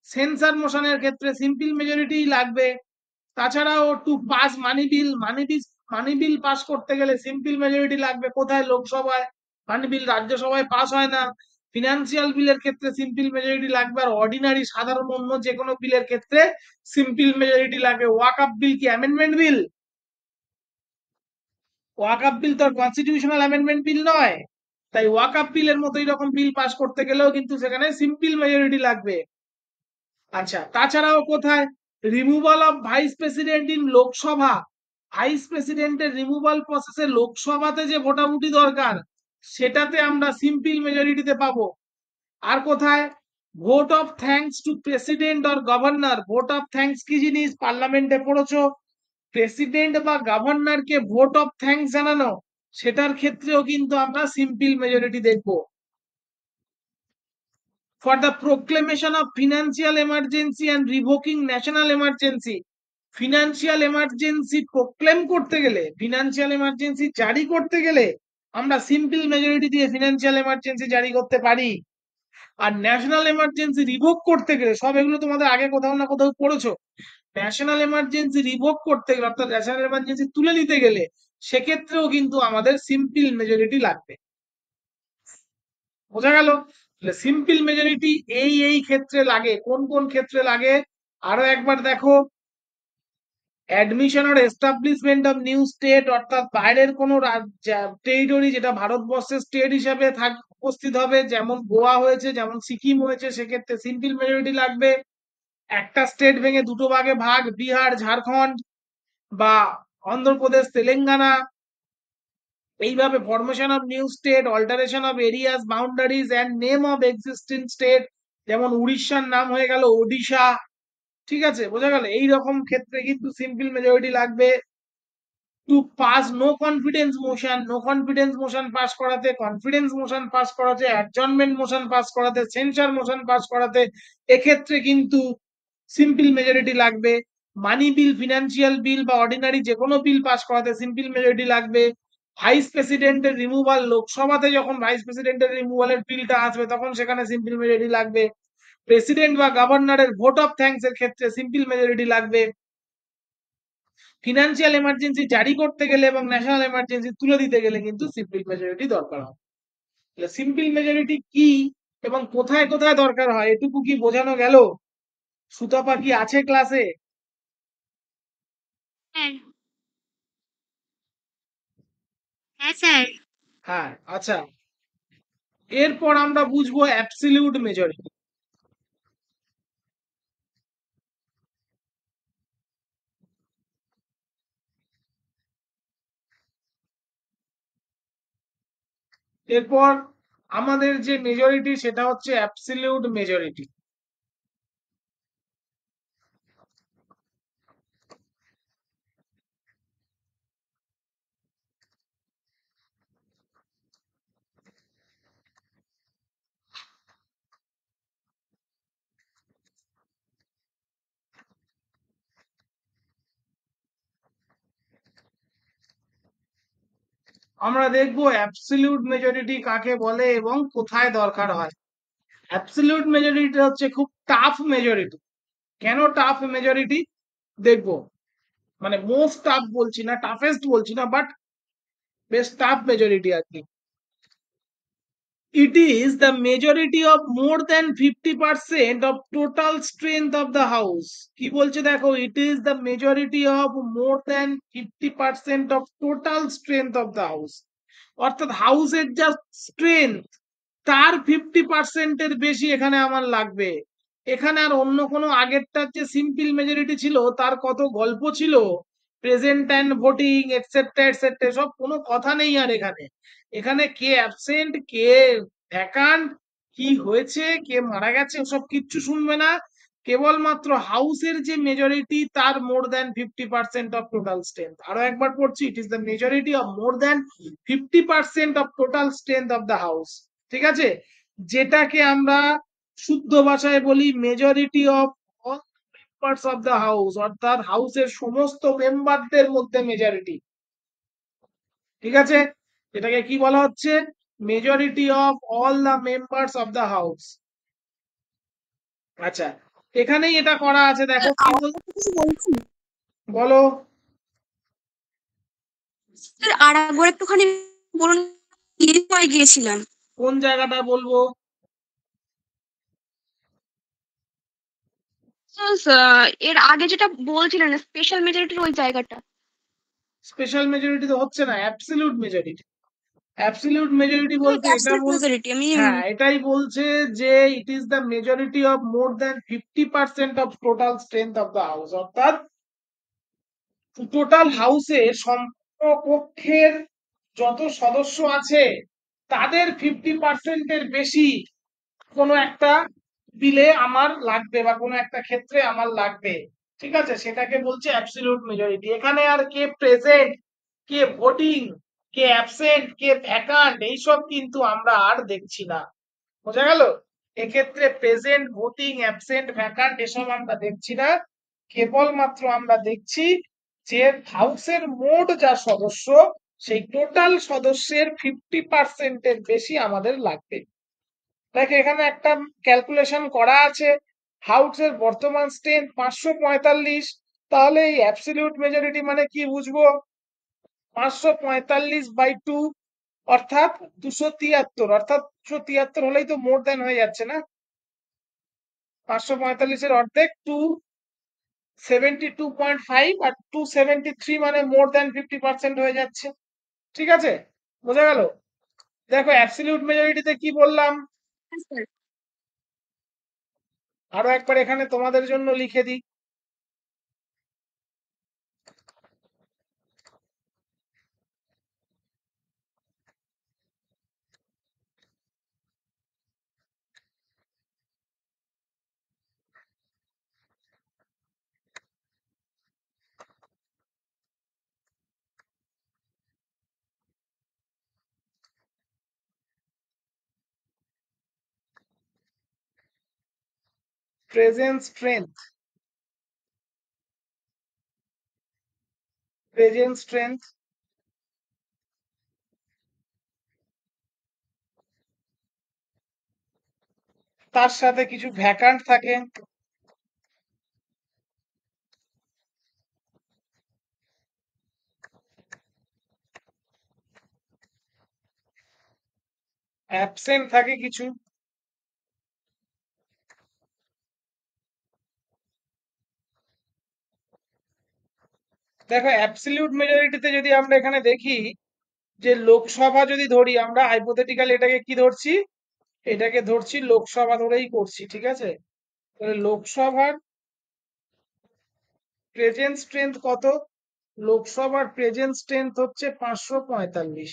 সেন্সার মোশনের ক্ষেত্রে সিম্পল মেজরিটি লাগবে। তাছাড়াও টু পাস মানি বিল পাস করতে গেলে সিম্পল মেজরিটি লাগবে। কোথায়? লোকসভায়। মানি বিল রাজ্যসভায় পাস হয় না। ফিনান্সিয়াল বিলের ক্ষেত্রে সিম্পল মেজরিটি লাগবে, আর অর্ডিনারি সাধারণ অন্য যে কোনো বিলের ক্ষেত্রে সিম্পল মেজরিটি লাগবে। ওয়াকআপ বিল কি অ্যামেন্ডমেন্ট বিল? ওয়াকআপ বিল তো কনস্টিটিউশনাল অ্যামেন্ডমেন্ট বিল নয়, তাই ওয়াকআপ বিলের মতো এরকম বিল পাস করতে গেলেও কিন্তু সেখানে সিম্পল মেজরিটি লাগবে। আচ্ছা, তাছাড়াও কোথায়? Removal of vice president in Lok Sabha, vice প্রেসিডেন্টের রিমুভাল প্রসেসে লোকসভাতে যে ভোটাভুটি দরকার, সেটাতে আমরা সিম্পল মেজরিটিতে পাবো। আর কোথায়? Vote of thanks to president or governor. Vote of thanks কি জিনিস? পার্লামেন্টে পড়েছো। প্রেসিডেন্ট বা গভর্নরকে ভোট অফ থ্যাঙ্কস জানানো, সেটার ক্ষেত্রেও কিন্তু আমরা সিম্পল মেজরিটি দেখবো। For the proclamation of financial emergency and revoking national emergency, financial emergency proclaim করতে গেলে, ফিনান্সিয়াল এমার্জেন্সি জারি করতে গেলে আমরা সিম্পল মেজরিটি দিয়ে ফিনান্সিয়াল এমার্জেন্সি জারি করতে পারি। আর ন্যাশনাল এমার্জেন্সি রিভোক করতে গেলে, সব এগুলো তোমাদের আগে কোথাও না কোথাও পড়েছো, ন্যাশনাল এমার্জেন্সি রিভোক করতে গেলে অর্থাৎ ন্যাশনাল এমার্জেন্সি তুলে নিতে গেলে সেক্ষেত্রেও কিন্তু আমাদের সিম্পল মেজরিটি লাগবে। বোঝা গেল? সিম্পল মেজরিটি এই ক্ষেত্রে লাগে। কোন কোন ক্ষেত্রে লাগে আরো একবার দেখো। Admission or establishment of new state, অর্থাৎ বাইরের কোনো টেরিটরি যেটা ভারতবর্ষের স্টেট হিসাবে উপস্থিত হবে, যেমন গোয়া হয়েছে, যেমন সিকিম হয়েছে, সেক্ষেত্রে সিম্পল মেজরিটি লাগবে। একটা স্টেট ভেঙে দুটো ভাগে ভাগ, বিহার, ঝাড়খণ্ড বা অন্ধ্রপ্রদেশ, তেলেঙ্গানা, এইভাবে formation of new state, alteration of areas, boundaries and name of existing state, যেমন উড়িষ্যার নাম হয়ে গেল ওডিশা। ঠিক আছে, বোঝা গেল? এইরকম ক্ষেত্রে কিন্তু সিম্পল মেজরিটি লাগবে। To pass no confidence motion, no confidence motion pass করাতে, কনফিডেন্স মোশন পাস করাতে, অ্যাডজর্নমেন্ট মোশন পাস করাতে, সেন্সার মোশন পাস করাতে, এক্ষেত্রে কিন্তু সিম্পল মেজরিটি লাগবে। মানি বিল, ফিনান্সিয়াল বিল বা অর্ডিনারি যে কোনো বিল পাস করাতে সিম্পল মেজরিটি লাগবে। ভাইস প্রেসিডেন্টের রিমুভাল, লোকসভাতে যখন ভাইস প্রেসিডেন্টের রিমুভালের বিলটা আসবে তখন সেখানে সিম্পল মেজরিটি লাগবে। প্রেসিডেন্ট বা গভর্নরের ভোট অফ থ্যাঙ্কস এর ক্ষেত্রে সিম্পল মেজরিটি লাগবে। ফিনান্সিয়াল এমার্জেন্সি জারি করতে গেলে এবং ন্যাশনাল এমার্জেন্সি তুলে দিতে গেলে কিন্তু সিম্পল মেজরিটি দরকার হয়। সিম্পল মেজরিটি কি এবং কোথায় কোথায় দরকার হয় এটুকু কি বোঝানো গেল? সুতপা কি আছে ক্লাসে? হ্যাঁ হ্যাঁ স্যার। হ্যাঁ, আচ্ছা। এরপর আমরা বুঝবো অ্যাবসলিউট মেজরিটি। এরপর আমাদের যে মেজরিটি সেটা হচ্ছে অ্যাবসলিউট মেজরিটি। আমরা দেখবো অ্যাবসলিউট মেজরিটি কাকে বলে এবং কোথায় দরকার হয়। অ্যাবসলিউট মেজরিটি হচ্ছে খুব টাফ মেজরিটি। কেন টাফ মেজরিটি দেখবো, মানে মোস্ট টাফ বলছি না, টাফেস্ট বলছি না, বাট বেশ টাফ মেজরিটি আর কি। It is the majority of more than 50% of total strength of the house. কি বলছে দেখো, it is the majority of more than 50% of total strength of the house. অর্থাৎ হাউসের যা স্ট্রেংথ তার 50% এর বেশি এখানে আমার লাগবে। এখানে আর অন্য কোনো আগেরটার যে সিম্পল মেজরিটি ছিল তার কত গল্প ছিল, present and voting etcetera etcetera, সব কোনো কথা নেই আর এখানে। এখানে কে অ্যাবসেন্ট, কে ভ্যাকান্ট, কি হয়েছে, কে মারা গেছে, ওসব কিচ্ছু শুনবে না। কেবলমাত্র হাউসের যে মেজরিটি তার মোর দ্যান 50% অফ টোটাল স্ট্রেংথ। আরো একবার পড়ছি, it is the majority of more than 50% of total strength of the house. ঠিক আছে, যেটাকে আমরা শুদ্ধ ভাষায় বলি majority of all members of the house, অর্থাৎ হাউসের সমস্ত মেম্বারদের মধ্যে মেজরিটি। ঠিক আছে, এটাকে কি বলা হচ্ছে? Majority of all the members of the house. আচ্ছা, এখানেই এটা করা আছে, দেখো কি বলো। আর একবার একটুখানি বলুন, হয়ে গিয়েছিলাম। কোন জায়গাটা বলবো? এর আগে যেটা বলছিলেন স্পেশাল মেজরিটির ওই জায়গাটা। স্পেশাল মেজরিটি তো হচ্ছে না, অ্যাবসলিউট মেজরিটি। অ্যাবসলিউট মেজরিটি বলতে এটা মেজরিটি আমি হ্যাঁ, এটাই বলছে যে it is the majority of more than 50% of total strength of the house, অর্থাৎ টোটাল হাউসে কক্ষের যত সদস্য আছে তাদের 50% এর বেশি কোনো একটা বিলে আমার লাগবে বা কোনো একটা ক্ষেত্রে আমার লাগবে। ঠিক আছে, সেটাকে বলছে অ্যাবসলিউট মেজরিটি। এখানে আর কে প্রেজেন্ট, কে ভোটিং, কে অ্যাবসেন্ট, কে ভ্যাকান্ট, এইসব কিন্তু আমরা আর দেখছি না। বোঝা গেল? এক্ষেত্রে প্রেজেন্ট, ভোটিং, অ্যাবসেন্ট, ভ্যাকান্ট এসব আমরা দেখছি না। কেবলমাত্র আমরা দেখছি যে হাউসের মোট যা সদস্য সেই টোটাল সদস্যের 50% বেশি আমাদের লাগবে। দেখো এখানে একটা ক্যালকুলেশন করা আছে, হাউসের বর্তমান স্ট্রেংথ 545, তাহলে এই অ্যাবসলিউট মেজরিটি মানে কি বুঝবো, 545/2 অর্থাৎ 273, অর্থাৎ 273 হলেই তো মোর দেন হয়ে যাচ্ছে না, 545-এর অর্ধেক 272.5 আর 273 মানে মোর দেন 50% হয়ে যাচ্ছে। ঠিক আছে, বোঝা গেল? দেখো অ্যাবসলিউট মেজরিটিতে কি বললাম, আরো একবার এখানে তোমাদের জন্য লিখে দিই, প্রেজেন্ট স্ট্রেংথ, তার সাথে কিছু ভ্যাকান্ট থাকে, অ্যাবসেন্ট থাকে কিছু, দেখো অ্যাবসলিউট মেজরিটিতে যদি আমরা এখানে দেখি যে লোকসভা যদি ধরি, আমরা হাইপোথেটিক্যাল এটাকে কি ধরছি, এটাকে ধরছি লোকসভা ধরেই করছি, ঠিক আছে? তাহলে লোকসভার প্রেজেন্ট স্ট্রেংথ কত, লোকসভার প্রেজেন্ট স্ট্রেংথ হচ্ছে 545,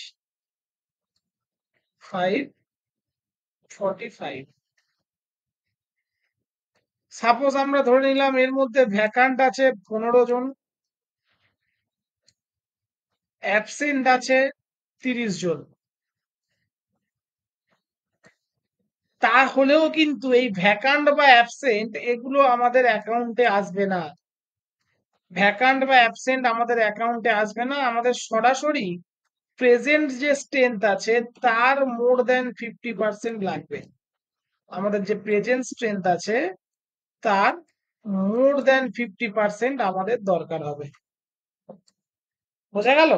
545। সাপোজ আমরা ধরে নিলাম এর মধ্যে ভ্যাকান্ট আছে 15 জন, অ্যাবসেন্ট আছে 30 জন, তাহলেও কিন্তু এই ভ্যাকান্ট বা অ্যাবসেন্ট এগুলো আমাদের অ্যাকাউন্টে আসবে না, ভ্যাকান্ট বা অ্যাবসেন্ট আমাদের অ্যাকাউন্টে আসবে না, আমাদের সরাসরি প্রেজেন্ট যে স্ট্রেংথ আছে তার মোর দেন 50% লাগবে, আমাদের যে প্রেজেন্ট স্ট্রেংথ আছে তার মোর দেন 50% আমাদের দরকার হবে, বোঝা গেল?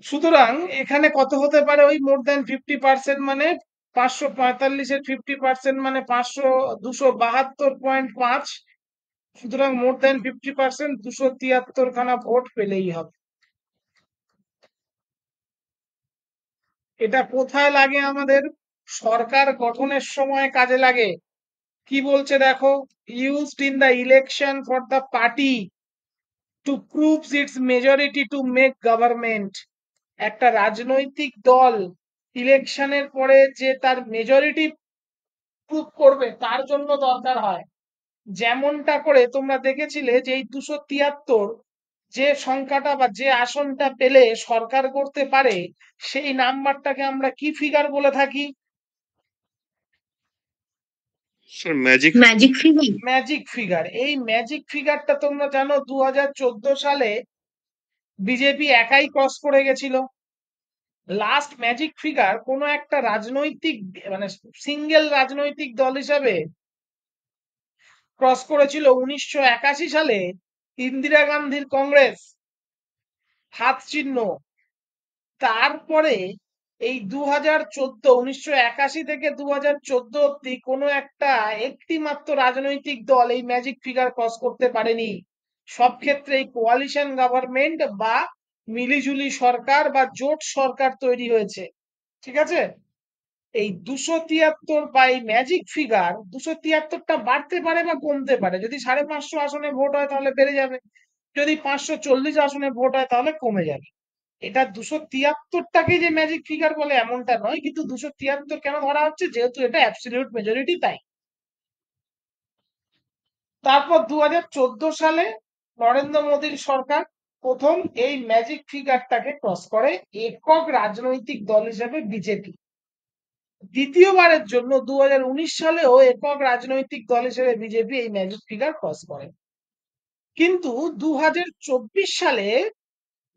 সুতরাং এখানে কত হতে পারে, ওই মোর দেন 50% মানে 545-এর 50% মানে 272.5, সুতরাং মোর দেন 50% 273 খানা ভোট পেলেই হবে। এটা কোথায় লাগে, আমাদের সরকার গঠনের সময় কাজে লাগে। কি বলছে দেখো, used in the election for the party to prove it's majority to make government, একটা রাজনৈতিক দল ইলেকশনের পরে যে তার মেজরিটি প্রুভ করবে তার জন্য দরকার হয়, যেমনটা করে তোমরা দেখেছিলে যে এই 273 যে সংখ্যাটা বা যে আসনটা পেলে সরকার করতে পারে, সেই নাম্বারটাকে আমরা কি ফিগার বলে থাকি, sir magic magic figure. Magic figure. এই ম্যাজিক ফিগারটা তোমরা জানো 2014 সালে বিজেপি একাই ক্রস করে গেছিল। লাস্ট ম্যাজিক ফিগার কোনো একটা রাজনৈতিক মানে সিঙ্গেল রাজনৈতিক দল হিসাবে ক্রস করেছিল 1981 সালে ইন্দিরা গান্ধীর কংগ্রেস, হাত চিহ্ন। তারপরে এই 1981 থেকে 2014 অব্দি কোনো একটি মাত্র রাজনৈতিক দল এই ম্যাজিক ফিগার ক্রস করতে পারেনি, সব ক্ষেত্রে কোয়ালিশন গভর্নমেন্ট বা মিলিজুলি সরকার বা জোট সরকার তৈরি হয়েছে, ঠিক আছে? এই 273 বা এই ম্যাজিক ফিগার 273টা বাড়তে পারে বা কমতে পারে, যদি 550 আসনে ভোট হয় তাহলে বেড়ে যাবে, যদি 540 আসনে ভোট হয় তাহলে কমে যাবে। এটা 273টাকে যে ম্যাজিক ফিগার বলে এমনটা নয়, কিন্তু 273 কেন ধরা হচ্ছে, যেহেতু এটা অ্যাবসলিউট মেজরিটি তাই। তারপর 2014 সালে নরেন্দ্র মোদীর সরকার প্রথম এই ম্যাজিক ফিগারটাকে ক্রস করে একক রাজনৈতিক দল হিসেবে বিজেপি। দ্বিতীয়বারের জন্য 2019 সালেও একক রাজনৈতিক দল হিসেবে বিজেপি এই ম্যাজিক ফিগার ক্রস করে। কিন্তু 2024 সালে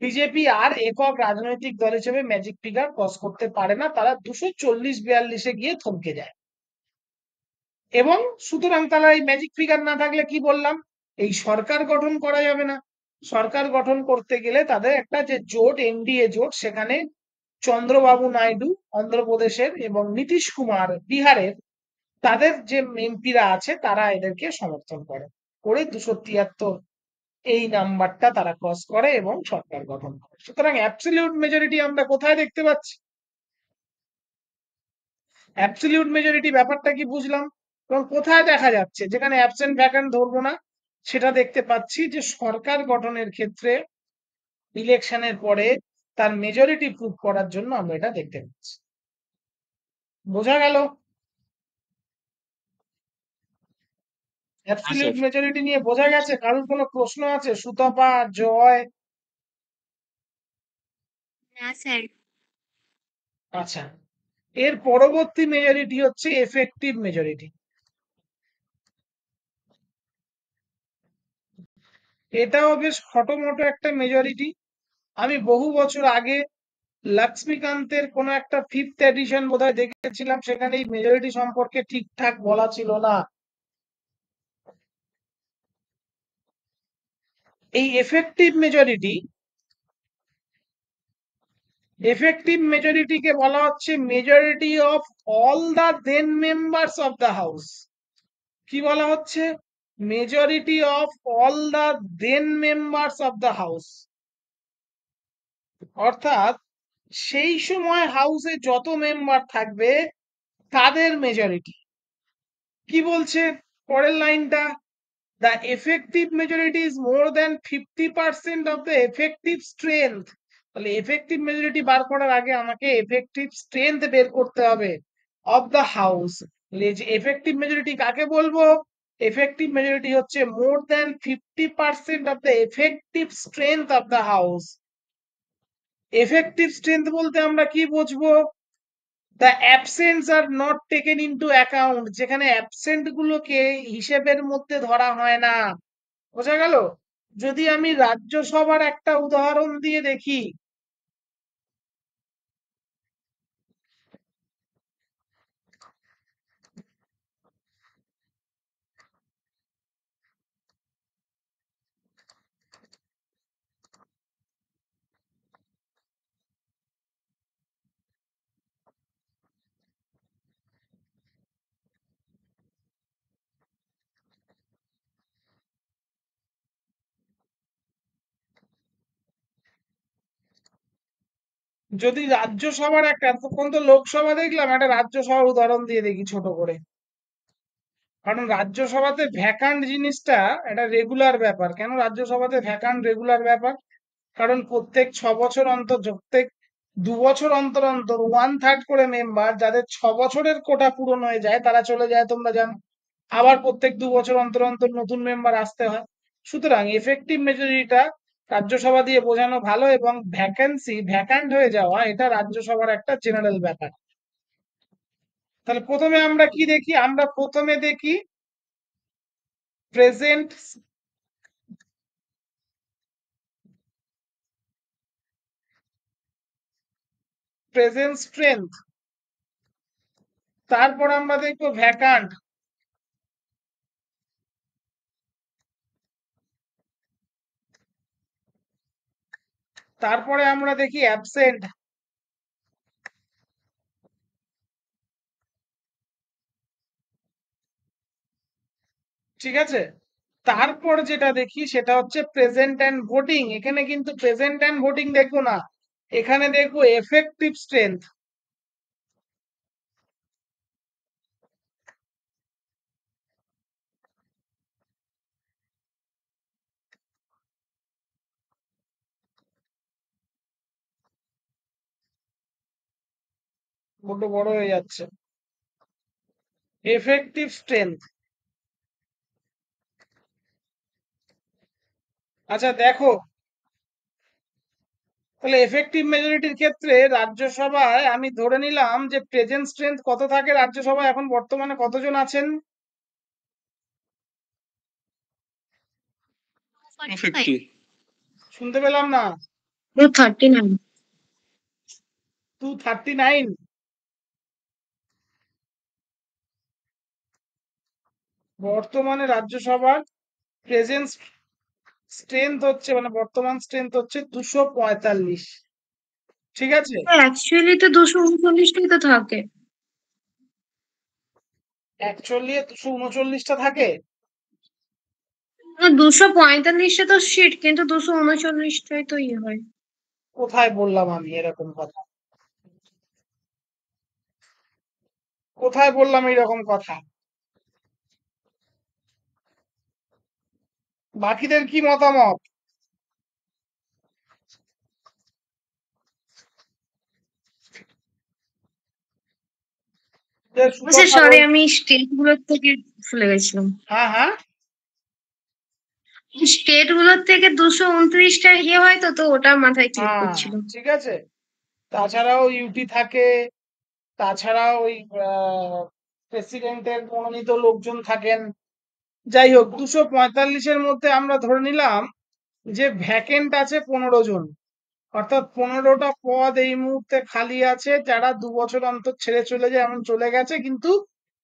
বিজেপি আর একক রাজনৈতিক দল হিসেবে ম্যাজিক ফিগার ক্রস করতে পারে না, তারা 240-42-এ গিয়ে থমকে যায়। এবং সুতরাং তারা এই ম্যাজিক ফিগার না থাকলে কি বললাম, এই সরকার গঠন করা যাবে না। সরকার গঠন করতে গেলে তাদের একটা যে জোট, এনডিএ জোট, সেখানে চন্দ্রবাবু নাইডু অন্ধ্রপ্রদেশের এবং নীতিশ কুমার বিহারের, তাদের যে এমপিরা আছে তারা এদেরকে সমর্থন করে 273 এই নাম্বারটা তারা ক্রস করে এবং সরকার গঠন করে। সুতরাং অ্যাবসলিউট মেজরিটি আমরা কোথায় দেখতে পাচ্ছি? অ্যাবসলিউট মেজরিটি ব্যাপারটা কি বুঝলাম, এবং কোথায় দেখা যাচ্ছে? যেখানে অ্যাবসেন্ট ভ্যাকান্ট ধরবো না, সেটা দেখতে পাচ্ছি যে সরকার গঠনের ক্ষেত্রে ইলেকশনের পরে তার মেজরিটি প্রুভ করার জন্য আমরা এটা দেখতে পাচ্ছি। বোঝা গেল? অ্যাবসলিউট মেজরিটি নিয়ে বোঝা গেছে? কারোর কোনো প্রশ্ন আছে? সুতপা, জয়? না স্যার। আচ্ছা, এর পরবর্তী মেজরিটি হচ্ছে এফেক্টিভ মেজরিটি। এটাও বেশ খটোমটো একটা মেজরিটি। আমি বহু বছর আগে লক্ষ্মীকান্তের কোন একটা 5th এডিশন বোধহয় দেখেছিলাম, সেখানে এই মেজরিটি সম্পর্কে ঠিকঠাক বলা ছিল না। এই এফেক্টিভ মেজরিটিকে বলা হচ্ছে majority of all the then members of the house. কি বলা হচ্ছে? Majority of all the then members of the house. অর্থাৎ সেই সময় হাউসে যত মেম্বার থাকবে তাদের মেজরিটি। কি বলছে পরের লাইনটা? The effective majority is more than 50% of the effective strength. তাহলে এফেক্টিভ মেজরিটি বার করার আগে আমাকে এফেক্টিভ স্ট্রেংথ বের করতে হবে অফ দ্য হাউস। যে এফেক্টিভ মেজরিটি কাকে বলবো? এফেক্টিভ মেজরিটি হচ্ছে মোর than 50% of the effective strength of the house. Effective strength বলতে আমরা কি বুঝবো? The absents are not taken into account, যেখানে অ্যাবসেন্ট গুলোকে হিসেবের মধ্যে ধরা হয় না। বোঝা গেল? যদি আমি রাজ্যসভার একটা উদাহরণ দিয়ে দেখি, যদি রাজ্যসভার একটা, এতক্ষণ তো লোকসভা দেখলাম, একটা রাজ্যসভার উদাহরণ দিয়ে দেখি ছোট করে। কারণ রাজ্যসভাতে ভ্যাকান্ট জিনিসটা একটা রেগুলার ব্যাপার। কেন রাজ্যসভাতে ভ্যাকান্ট রেগুলার ব্যাপার? কারণ প্রত্যেক 6 বছর অন্তর, প্রত্যেক 2 বছর অন্তর অন্তর 1/3 করে মেম্বার, যাদের 6 বছরের কোটা পূরণ হয়ে যায় তারা চলে যায়, তোমরা জানো। আবার প্রত্যেক 2 বছর অন্তর অন্তর নতুন মেম্বার আসতে হয়। সুতরাং এফেক্টিভ মেজরিটিটা রাজ্যসভা দিয়ে বোঝানো ভালো, এবং ভ্যাকান্ট হয়ে যাওয়া এটা রাজ্যসভার একটা জেনারেল ব্যাপার। তাহলে প্রথমে আমরা কি দেখি? আমরা প্রথমে দেখি প্রেজেন্ট স্ট্রেংথ, তারপর আমরা দেখবো ভ্যাকান্ট, তারপরে আমরা দেখি অ্যাবসেন্ট, ঠিক আছে? তারপর যেটা দেখি সেটা হচ্ছে প্রেজেন্ট অ্যান্ড ভোটিং। এখানে কিন্তু প্রেজেন্ট অ্যান্ড ভোটিং দেখবো না, এখানে দেখবো এফেক্টিভ স্ট্রেংথ। বড্ড বড় হয়ে যাচ্ছে। Effective strength. আচ্ছা দেখো, তাহলে এফেক্টিভ মেজরিটির ক্ষেত্রে রাজ্যসভায় আমি ধরে নিলাম যে প্রেজেন্ট স্ট্রেংথ কত থাকে রাজ্যসভায় এখন বর্তমানে কতজন আছেন? 250। শুনতে পেলাম না। 239। 239। বর্তমানে রাজ্যসভার প্রেজেন্ট স্ট্রেংথ হচ্ছে মানে বর্তমান স্ট্রেংথ হচ্ছে 245। ঠিক আছে, অ্যাকচুয়ালি তো 239টাই তো থাকে। অ্যাকচুয়ালি 239টা থাকে। 245টা তো সিট, কিন্তু 239টাই তো ইয়ে হয়। কোথায় বললাম আমি এরকম কথা? কোথায় বললাম এরকম কথা? বাকিদের কি মতামত? যে আচ্ছা সুতপা সরি, বল- আমি স্টেট গুলোর থেকে ভুলে গেছিলাম। হ্যাঁ হ্যাঁ, স্টেট গুলোর থেকে 229টা ইয়ে হয় তো, তো ওটা মাথায় ক্লিক হ্যাঁ, করছিল। ঠিক আছে। তাছাড়াও ইউটি থাকে, তাছাড়াও ওই প্রেসিডেন্টের মনোনীত লোকজন থাকেন। যাই হোক, 245-এর মধ্যে আমরা ধরে নিলাম যে ভ্যাকেন্ট আছে 15 জন, অর্থাৎ 15টা পদ এই মুহূর্তে খালি আছে, যারা 2 বছর অন্তর ছেড়ে চলে যায় এমন চলে গেছে, কিন্তু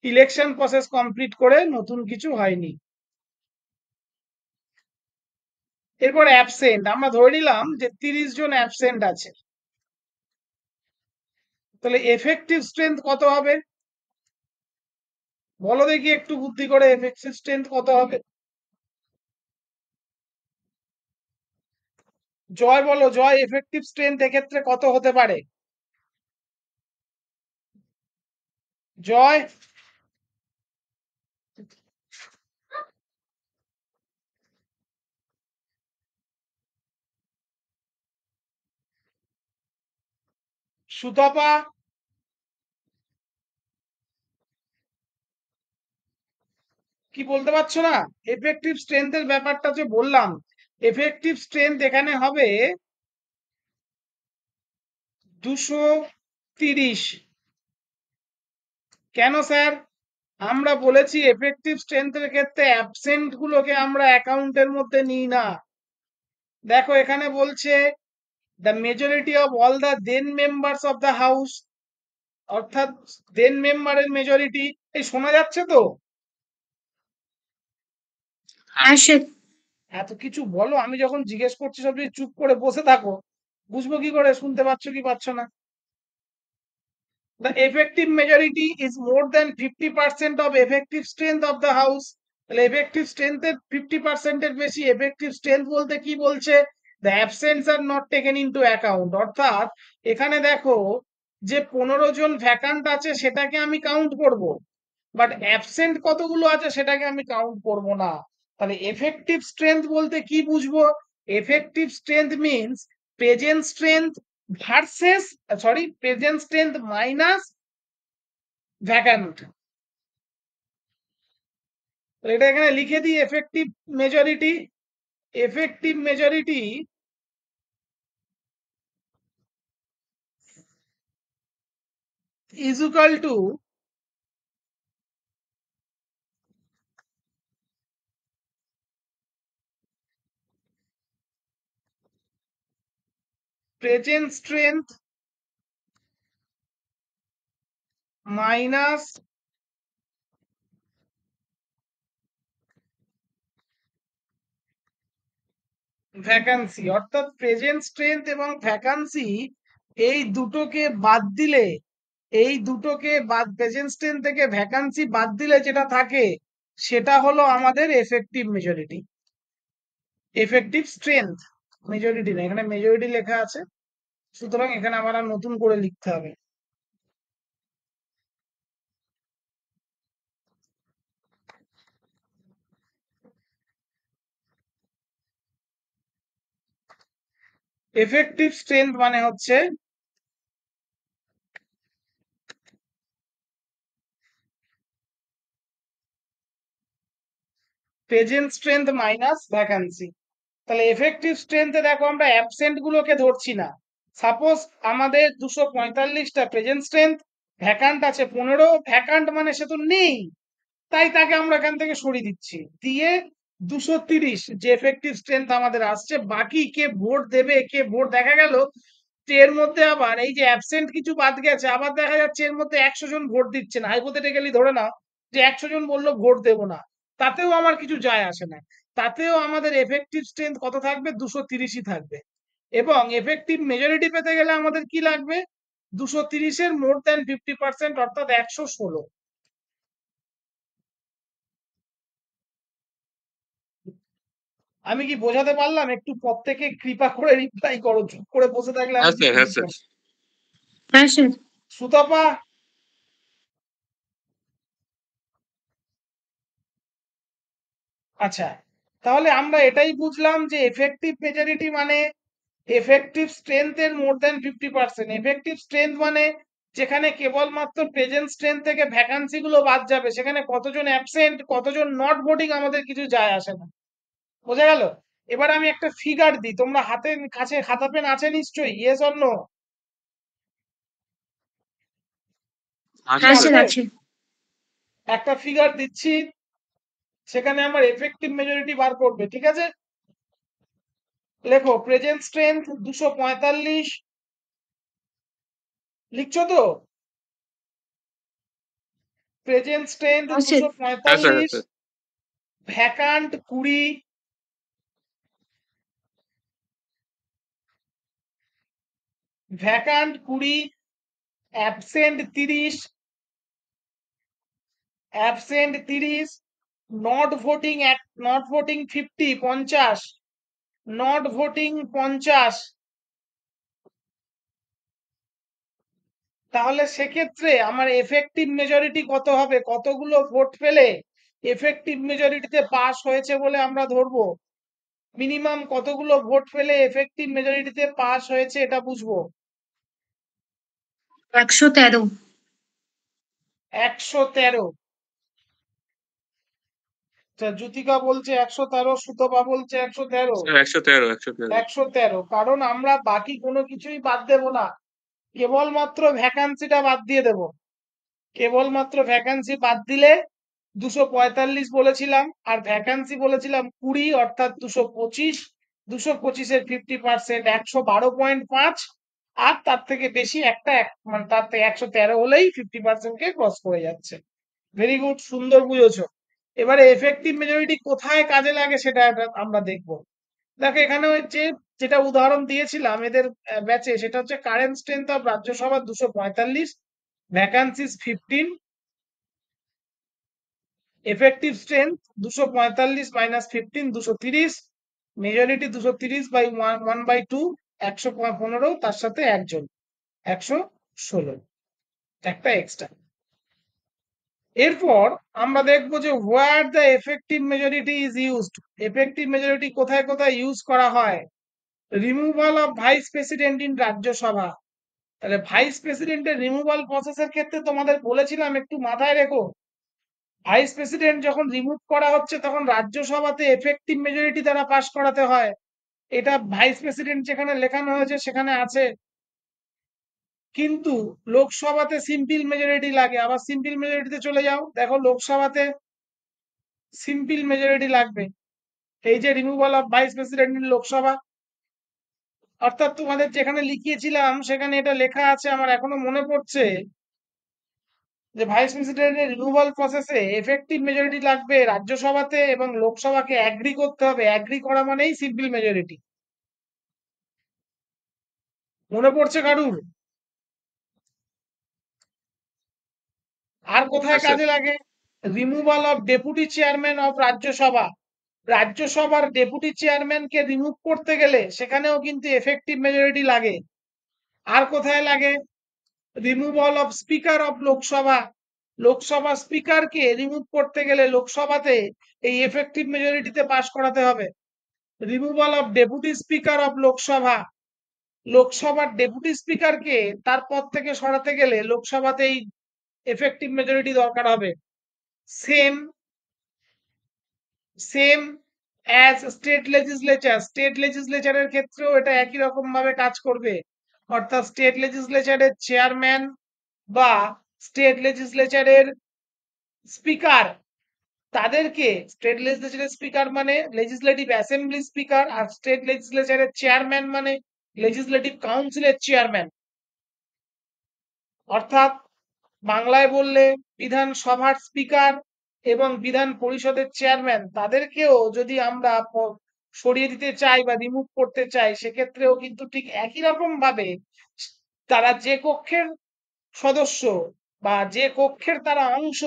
ইলেকশন প্রসেস কমপ্লিট করে নতুন কিছু হয়নি। এরপর অ্যাবসেন্ট আমরা ধরে নিলাম যে 30 জন অ্যাবসেন্ট আছে। তাহলে এফেক্টিভ স্ট্রেংথ কত হবে বলো দেখি একটু বুদ্ধি করে, এফেক্টিভ স্ট্রেংথ কত হবে? জয় বলো, জয় এফেক্টিভ স্ট্রেংথ এক্ষেত্রে কত হতে পারে? জয়, সুতপা, কি বলতে পারছো না? এফেক্টিভ স্ট্রেংথের ব্যাপারটা যে বললাম, এফেক্টিভ স্ট্রেংথ এখানে হবে 230। কেন স্যার? আমরা বলেছি এফেক্টিভ স্ট্রেংথের ক্ষেত্রে অ্যাবসেন্ট গুলোকে আমরা অ্যাকাউন্টের মধ্যে নিই না। দেখো এখানে বলছে the majority of all the then members of the house, অর্থাৎ দেন মেম্বারের মেজরিটি। এই শোনা যাচ্ছে তো? আসে। এত কিছু বলো, আমি যখন জিজ্ঞেস করছি সব যদি চুপ করে বসে থাকো, বুঝবো কি করে শুনতে পাচ্ছ কি পাচ্ছ না? The effective majority is more than 50% of effective strength of the house. তাহলে effective strength এর 50% এর বেশি। effective strength বলতে কি বলছে? The absents are not taken into account, অর্থাৎ এখানে দেখো যে 15 জন ভ্যাকান্ট আছে সেটাকে আমি কাউন্ট করব, বাট অ্যাবসেন্ট কতগুলো আছে সেটাকে আমি কাউন্ট করব না। তাহলে এফেক্টিভ স্ট্রেংথ বলতে কি বুঝবো? Effective strength means present strength versus, sorry, present strength minus vacant. এটা এখানে লিখে দিই, effective majority, effective majority is equal to present strength minus vacancy. অর্থাৎ প্রেজেন্ট স্ট্রেংথ এবং ভ্যাকান্সি এই দুটোকে বাদ দিলে, এই দুটোকে বাদ, প্রেজেন্ট স্ট্রেংথ থেকে ভ্যাকান্সি বাদ দিলে যেটা থাকে সেটা হলো আমাদের effective majority. Effective strength, majority না, এখানে মেজরিটি লেখা আছে, সুতরাং এখানে আমার আর নতুন করে লিখতে হবে। এফেক্টিভ স্ট্রেংথ মানে হচ্ছে প্রেজেন্ট স্ট্রেংথ মাইনাস ভ্যাকান্সি। তাহলে এফেক্টিভ স্ট্রেংথে দেখো আমরা অ্যাবসেন্ট গুলোকে ধরছি না, সাপোজ আমাদের 245টা প্রেজেন্ট স্ট্রেংথ, ভ্যাকান্ট আছে 15, ভ্যাকান্ট মানে সে তো নেই, তাই তাকে আমরা এখান থেকে সরিয়ে দিচ্ছি, দিয়ে 230 যে এফেক্টিভ স্ট্রেংথ আমাদের আসছে, বাকি কে ভোট দেবে কে ভোট, দেখা গেল যে এর মধ্যে আবার এই যে অ্যাবসেন্ট কিছু বাদ গেছে, আবার দেখা যাচ্ছে এর মধ্যে 100 জন ভোট দিচ্ছে না, হাইপোথেটিক্যালি ধরে নাও যে 100 জন বললো ভোট দেবো না, তাতেও আমার কিছু যায় আসে না, তাতেও আমাদের এফেক্টিভ স্ট্রেংথ কত থাকবে, 230ই থাকবে। এবং এফেক্টিভ মেজরিটি পেতে গেলে আমাদের কি লাগবে, 230-এর মোর দ্যান 50%, অর্থাৎ 116। আমি কি বোঝাতে পারলাম? একটু প্রত্যেকে কৃপা করে রিপ্লাই করো, চুপ করে বসে থাকলে আমি হ্যাঁ কি স্যার, হ্যাঁ বুঝবো? স্যার। হ্যাঁ স্যার। সুতপা, আচ্ছা, তাহলে আমরা এটাই বুঝলাম যে এফেক্টিভ মেজরিটি মানে এফেক্টিভ স্ট্রেংথের মোর দ্যান 50%। এফেক্টিভ স্ট্রেংথ মানে যেখানে কেবলমাত্র প্রেজেন্ট স্ট্রেংথ থেকে ভ্যাকান্সি গুলো বাদ যাবে, সেখানে কতজন অ্যাবসেন্ট কতজন নট ভোটিং আমাদের কিছু যায় আসে না। বোঝা গেল? এবার আমি একটা ফিগার দিই, তোমরা হাতে কাছে খাতা পেন আছে নিশ্চয়ই, ইয়েস অর নো? আছে হ্যাঁ স্যার। স্যার আছে? আছে। একটা ফিগার দিচ্ছি, সেখানে আমার এফেক্টিভ মেজরিটি বার করবে, ঠিক আছে? লেখো প্রেজেন্ট স্ট্রেংথ 245, লিখছো তো? প্রেজেন্ট স্ট্রেংথ হ্যাঁ স্যার। হ্যাঁ স্যার, হ্যাঁ 245, sir. Vacant 20, vacant 20, absent 30, absent 30, not voting not voting 50, not voting 50। তাহলে সেক্ষেত্রে আমার এফেক্টিভ মেজরিটি কত হবে, কতগুলো ভোট পেলে এফেক্টিভ মেজরিটিতে পাস হয়েছে বলে আমরা ধরবো, মিনিমাম কতগুলো ভোট পেলে এফেক্টিভ মেজরিটিতে পাস হয়েছে এটা বুঝবো? 113। 113। জ্যোতিকা বলছে 113, সুতপা বলছে 113। স্যার 113, 113। 113, কারণ আমরা বাকি কোনো কিছুই বাদ দেব না, কেবলমাত্র ভ্যাকান্সিটা বাদ দিয়ে দেব। কেবলমাত্র ভ্যাকান্সি বাদ দিলে 245 বলেছিলাম, আর ভ্যাকান্সি বলেছিলাম 20, অর্থাৎ 225। 225-এর 50% 112.5, আর তার থেকে বেশি একটা মানে তার থেকে 113 হলেই 50% কে ক্রস করে যাচ্ছে। ভেরি গুড, সুন্দর বুঝেছো। এবারে এফেক্টিভ মেজরিটি কোথায় কাজে লাগে সেটা আমরা দেখবো। দেখো এখানে হচ্ছে যেটা উদাহরণ দিয়েছিলাম এদের ব্যাচে, সেটা হচ্ছে current strength of Rajya Sabha 245, vacancies 15, effective strength 245 minus 15 230, majority 230/1/2, 115, তার সাথে একজন 116, একটা এক্সট্রা। এরপর আমরা দেখবো যে where the effective majority is used. Effective majority কোথায় কোথায় ইউজ করা হয়? Removal of vice president in Rajya Sabha. তাহলে ভাইস প্রেসিডেন্টের রিমুভাল প্রসেসের ক্ষেত্রে তোমাদের বলেছিলাম একটু মাথায় রেখো, ভাইস প্রেসিডেন্ট যখন রিমুভ করা হচ্ছে তখন রাজ্যসভাতে এফেক্টিভ মেজরিটি দ্বারা পাস করাতে হয়। এটা ভাইস প্রেসিডেন্ট যেখানে লেখানো হয়েছে সেখানে আছে, কিন্তু লোকসভাতে সিম্পল মেজরিটি লাগে। আবার সিম্পল মেজরিটিতে চলে যাও, দেখো লোকসভাতে সিম্পল মেজরিটি লাগবে। এই যে removal of vice president in Lok Sabha, অর্থাৎ তোমাদের যেখানে লিখিয়েছিলাম সেখানে এটা লেখা আছে, আমার এখনো মনে পড়ছে, যে ভাইস প্রেসিডেন্টের রিমুভাল প্রসেসে এফেক্টিভ মেজরিটি লাগবে রাজ্যসভাতে, এবং লোকসভাকে অ্যাগ্রি করতে হবে। অ্যাগ্রি করা মানেই সিম্পল মেজরিটি। মনে পড়ছে কারুর? আর কোথায় হ্যাঁ স্যার। কাজে লাগে? Removal of deputy chairman of Rajya Sabha. রাজ্যসভার ডেপুটি চেয়ারম্যানকে রিমুভ করতে গেলে সেখানেও কিন্তু এফেক্টিভ মেজরিটি লাগে। আর কোথায় লাগে? Removal of speaker of Lok Sabha. Lok Sabha স্পিকারকে রিমুভ করতে গেলে লোকসভাতে এই এফেক্টিভ মেজরিটিতে পাস করাতে হবে। Removal of deputy speaker of Lok Sabha. লোকসভার ডেপুটি স্পিকারকে তার পদ থেকে সরাতে গেলে লোকসভাতে এই এফেক্টিভ মেজরিটি দরকার হবে। Same same as state legislature. State লেজিসলেচারের ক্ষেত্রেও এটা একই রকম ভাবে কাজ করবে। অর্থাৎ স্টেট লেজিসলেচারের চেয়ারম্যান বা স্টেট লেজিসলেচারের স্পিকার, তাদেরকে স্টেট লেজিসলেচারের স্পিকার মানে লেজিসলেটিভ অ্যাসেম্বলি স্পিকার, আর স্টেট লেজিসলেচারের চেয়ারম্যান মানে লেজিসলেটিভ কাউন্সিলের চেয়ারম্যান। অর্থাৎ বাংলায় বললে বিধানসভার স্পিকার এবং বিধান পরিষদের চেয়ারম্যান, তাদেরকেও যদি আমরা সরিয়ে দিতে চাই বা রিমুভ করতে চাই, সেক্ষেত্রেও কিন্তু ঠিক একই রকম ভাবে তারা যে কক্ষের সদস্য বা যে কক্ষের তারা অংশ,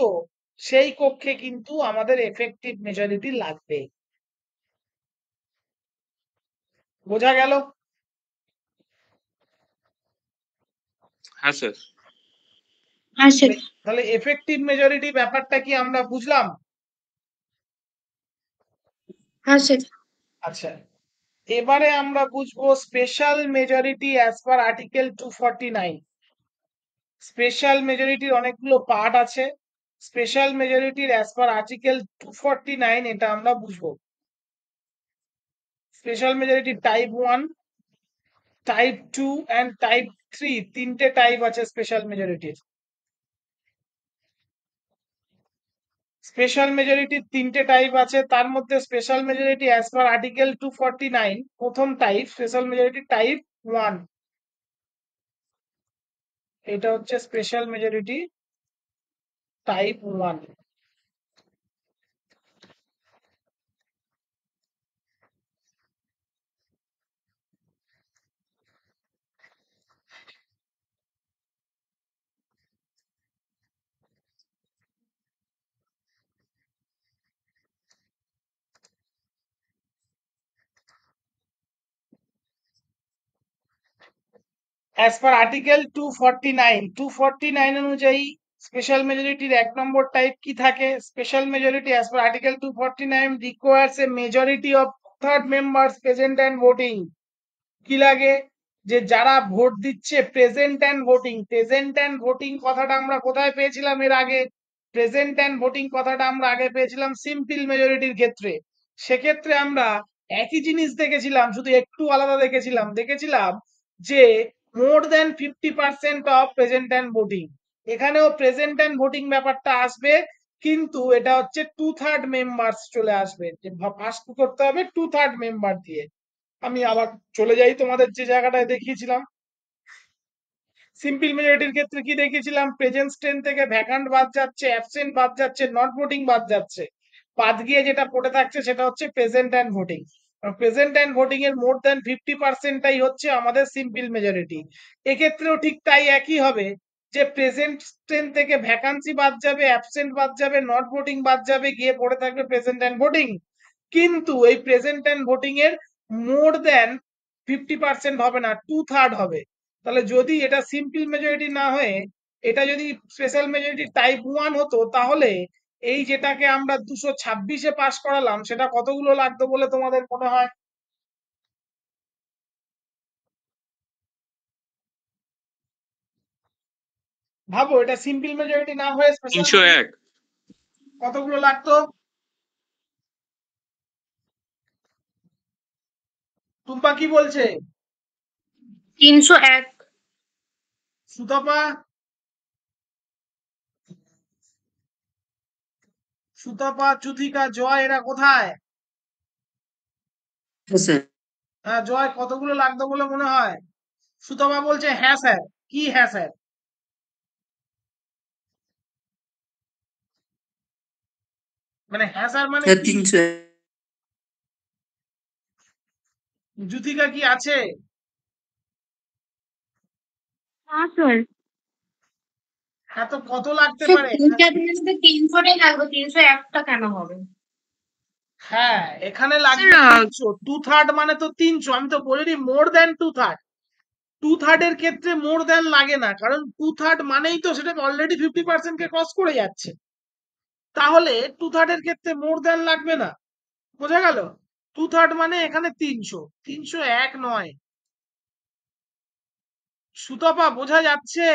সেই কক্ষে কিন্তু আমাদের এফেক্টিভ মেজরিটি লাগবে। বোঝা গেল? হ্যাঁ স্যার। হ্যাঁ স্যার। তাহলে এফেক্টিভ মেজরিটি ব্যাপারটা কি আমরা বুঝলাম? হ্যাঁ স্যার। আচ্ছা, এবারে আমরা বুঝবো special majority as per article 249। Special মেজরিটির অনেকগুলো পার্ট আছে। স্পেশাল মেজরিটির অ্যাজ পার আর্টিকেল 249 এটা আমরা বুঝবো। Special majority type 1, type 2 and type 3, তিনটে টাইপ আছে স্পেশাল মেজরিটির। স্পেশাল মেজরিটির তিনটে টাইপ আছে, তার মধ্যে special majority as per article 249 প্রথম টাইপ স্পেশাল মেজরিটি টাইপ 1। এটা হচ্ছে special majority type 1। As per article 249 অনুযায়ী স্পেশাল মেজরিটির এক নম্বর টাইপ কি থাকে? Special majority as per article 249 requires A majority of third members present and voting. কি লাগে? যে যারা ভোট দিচ্ছে present and voting. Present and voting কথাটা আমরা কোথায় পেয়েছিলাম এর আগে? প্রেজেন্ট অ্যান্ড ভোটিং কথাটা আমরা আগে পেয়েছিলাম সিম্পল মেজরিটির ক্ষেত্রে। সেক্ষেত্রে আমরা একই জিনিস দেখেছিলাম, শুধু একটু আলাদা দেখেছিলাম যে মোর দেন 50% অফ প্রেজেন্ট অ্যান্ড ভোটিং। এখানেও প্রেজেন্ট অ্যান্ড ভোটিং ব্যাপারটা আসবে, কিন্তু এটা হচ্ছে 2/3 মেম্বার্স চলে আসবে, যে পাস করতে হবে 2/3 মেম্বার দিয়ে। আমি আবার চলে যাই তোমাদের যে জায়গাটায় দেখিয়েছিলাম। সিম্পল মেজরিটির ক্ষেত্রে কি দেখিয়েছিলাম? প্রেজেন্ট টেন থেকে ভ্যাকান্ট বাদ যাচ্ছে, অ্যাবসেন্ট বাদ যাচ্ছে, নট ভোটিং বাদ যাচ্ছে। বাদ গিয়ে যেটা পড়ে থাকছে সেটা হচ্ছে present and voting. Present and voting এর মোর দেন 50%টাই হচ্ছে আমাদের সিম্পল মেজরিটি। এক্ষেত্রেও ঠিক তাই একই হবে, যে প্রেজেন্ট টেন থেকে ভ্যাকান্সি বাদ যাবে, অ্যাবসেন্ট বাদ যাবে, নট ভোটিং বাদ যাবে, গিয়ে পড়ে থাকবে প্রেজেন্ট অ্যান্ড ভোটিং। কিন্তু এই প্রেজেন্ট অ্যান্ড ভোটিং এর মোর দেন 50% হবে না, 2/3 হবে। তাহলে যদি এটা সিম্পল মেজরিটি না হয়ে এটা যদি স্পেশাল মেজরিটি টাইপ 1 হতো, তাহলে এই যেটাকে আমরা 226-এ পাস করালাম, সেটা কতগুলো লাগতো বলে তোমাদের মনে হয়? ভাবো, এটা সিম্পল মেজরিটি না হয়ে স্পেশাল 301। কতগুলো লাগতো? টুম্পা কি বলছে? 301। সুতপা? সুতপা, চুথিকা, জয় এরা কোথায়? হ্যাঁ জয়, কতগুলো লাগতো বলে মনে হয়? সুতপা বলছে হ্যাঁ স্যার। কি হ্যাঁ স্যার? মানে হ্যাঁ স্যার মানে কি? যুথিকা কি আছে? হ্যাঁ স্যার। হ্যাঁ, তো কত লাগতে স্যার পারে? 300টাই লাগবে, 301টা কেন হবে? হ্যাঁ, এখানে লাগবে স্যার 300। 2/3 মানে তো 300। আমি তো বলিনি মোর দেন 2/3। 2/3 এর ক্ষেত্রে মোর দেন লাগে না, কারণ 2/3 মানেই তো সেটা অলরেডি 50% কে ক্রস করে যাচ্ছে। তাহলে 2/3 এর ক্ষেত্রে মোর দেন লাগবে না। বোঝা গেল? 2/3 মানে এখানে 300, 301 নয়। সুতপা বোঝা যাচ্ছে?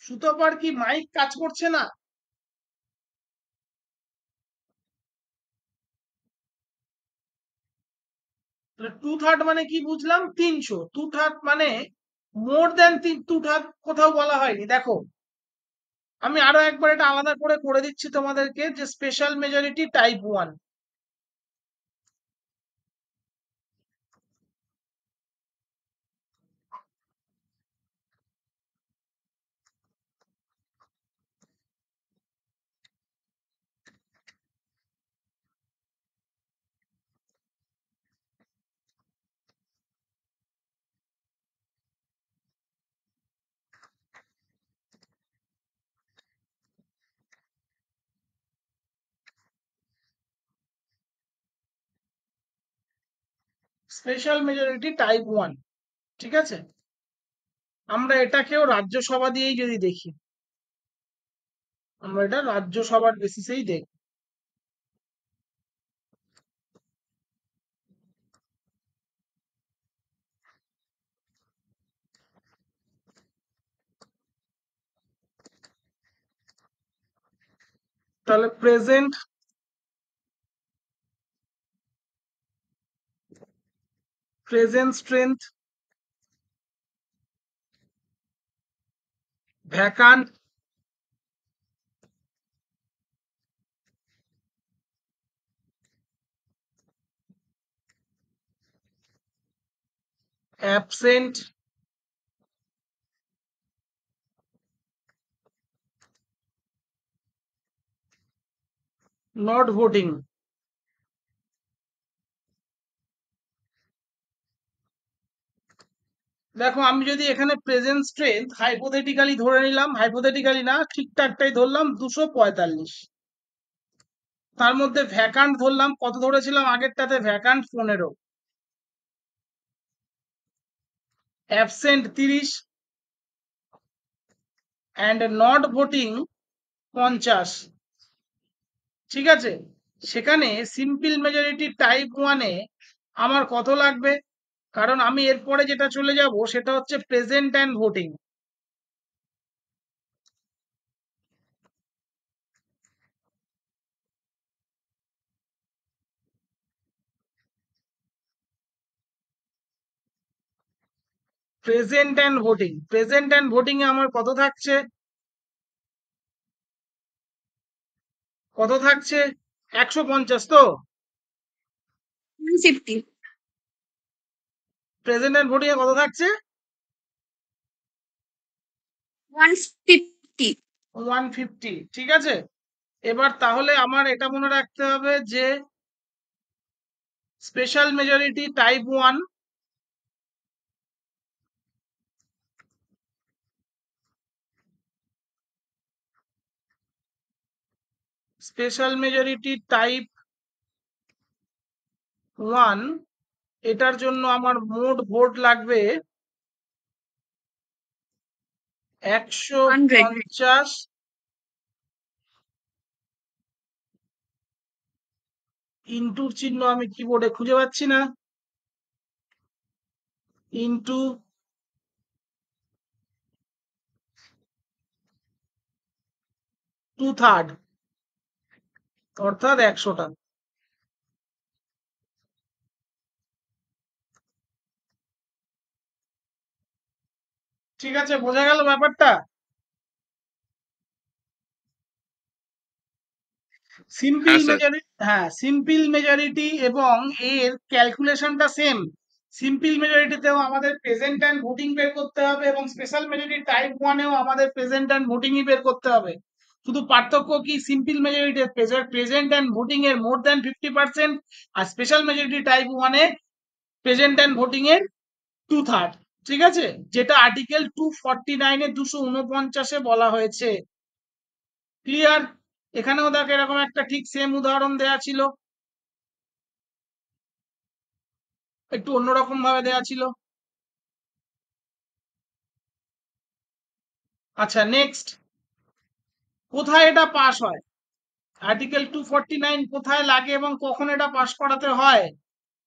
সুতপার কি মাইক কাজ করছে না? 2/3 মানে কি বুঝলাম? 300। 2/3 মানে মোর দেন 2/3 কোথাও বলা হয়নি। দেখো আমি আরো একবার এটা আলাদা করে করে দিচ্ছি তোমাদেরকে, যে special majority type 1। Special majority type 1, ঠিক আছে? আমরা এটাকেও রাজ্যসভা দিয়েই যদি দেখি, আমরা এটা রাজ্যসভার বেসিসেই দেখি। তাহলে present strength, vacant, absent, not voting. দেখো আমি যদি এখানে প্রেজেন্ট স্ট্রেংথ হাইপোথেটিক্যালি ধরে নিলাম, হাইপোথেটিক্যালি না, ঠিকঠাকটাই ধরলাম 245, তার মধ্যে ভ্যাকান্ট ধরলাম, কত ধরেছিলাম আগেরটাতে? Vacant 15, absent 30, and not voting 50, ঠিক আছে? সেখানে সিম্পল মেজরিটি টাইপ 1-এ আমার কত লাগবে? কারণ আমি এরপরে যেটা চলে যাব সেটা হচ্ছে present and voting. Present and voting এ আমার কত থাকছে? কত থাকছে? 150 তো? 150, প্রেজেন্ট অ্যান্ড ভোটিং এ কত থাকছে? 150। 150, ঠিক আছে? এবার তাহলে আমার এটা মনে রাখতে হবে যে special majority type 1, special majority type 1, এটার জন্য আমার মোট ভোট লাগবে 150 ইন্টুর চিহ্ন আমি কিবোর্ডে খুঁজে পাচ্ছি না, ইন্টু 2/3, অর্থাৎ 100টা। ঠিক আছে, বোঝা গেল ব্যাপারটা? সিম্পল হ্যাঁ স্যার। মেজরিটি, হ্যাঁ সিম্পল মেজরিটি এবং এর ক্যালকুলেশনটা সেম। সিম্পল মেজরিটিতেও আমাদের প্রেজেন্ট অ্যান্ড ভোটিং বের করতে হবে, এবং স্পেশাল মেজরিটি টাইপ 1-এও আমাদের প্রেজেন্ট অ্যান্ড ভোটিংই বের করতে হবে। শুধু পার্থক্য কি, simple majority present and voting এর মোর দ্যান 50%, আর স্পেশাল মেজরিটি টাইপ 1-এ প্রেজেন্ট অ্যান্ড ভোটিং এর 2/3, ঠিক আছে? যেটা আর্টিকেল 249-এ 249-এ বলা হয়েছে। ক্লিয়ার? এখানেও দেখো এরকম একটা ঠিক সেম উদাহরণ দেয়া ছিল, একটু অন্যরকম ভাবে দেয়া ছিল। আচ্ছা নেক্সট, কোথায় এটা পাস হয়? আর্টিকেল 249 কোথায় লাগে এবং কখন এটা পাস করাতে হয়?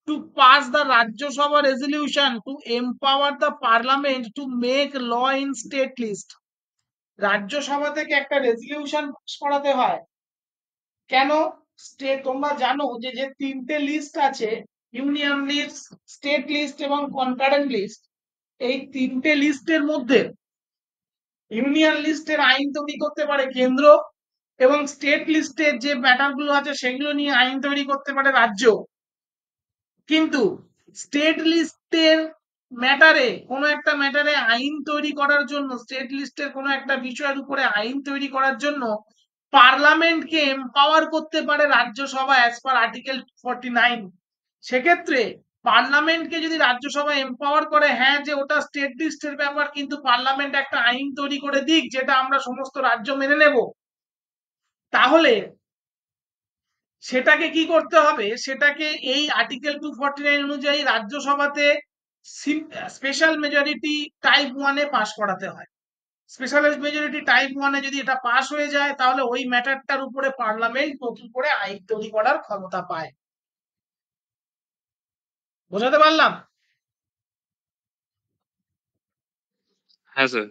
To pass the Rajya Sabha resolution to empower the parliament to make law in state list. Rajya Sabha থেকে একটা রেজলিউশন পাস করাতে হয়। কেন? স্টেট, তোমরা জানো যে যে 3টে লিস্ট আছে, ইউনিয়ন লিস্ট, স্টেট লিস্ট এবং কনকারেন্ট লিস্ট, এই তিনটে লিস্টের মধ্যে ইউনিয়ন লিস্টের আইন তৈরি করতে পারে কেন্দ্র, এবং স্টেট লিস্টের যে ম্যাটার গুলো আছে সেগুলো নিয়ে আইন তৈরি করতে পারে রাজ্য। কিন্তু স্টেট লিস্টের ম্যাটারে, কোনো একটা ম্যাটারে আইন তৈরি করার জন্য, স্টেট লিস্টের কোনো একটা বিষয়ের উপরে আইন তৈরি করার জন্য পার্লামেন্টকে এম্পাওয়ার করতে পারে রাজ্যসভা অ্যাজ পার আর্টিকেল 49। সেক্ষেত্রে পার্লামেন্টকে যদি রাজ্যসভা এম্পাওয়ার করে, হ্যাঁ যে ওটা স্টেট লিস্টের ব্যাপার, কিন্তু পার্লামেন্ট একটা আইন তৈরি করে দিক যেটা আমরা সমস্ত রাজ্য মেনে নেব, তাহলে সেটাকে কি করতে হবে, সেটাকে এই আর্টিকেল 249 অনুযায়ী রাজ্যসভাতে স্পেশাল মেজরিটি টাইপ 1-এ পাস করাতে হয়। স্পেশাল মেজরিটি টাইপ 1-এ যদি এটা পাস হয়ে যায়, তাহলে ওই ম্যাটারটার উপরে পার্লামেন্ট নতুন করে আইন তৈরি করার ক্ষমতা পায়। বোঝাতে পারলাম? হ্যাঁ স্যার।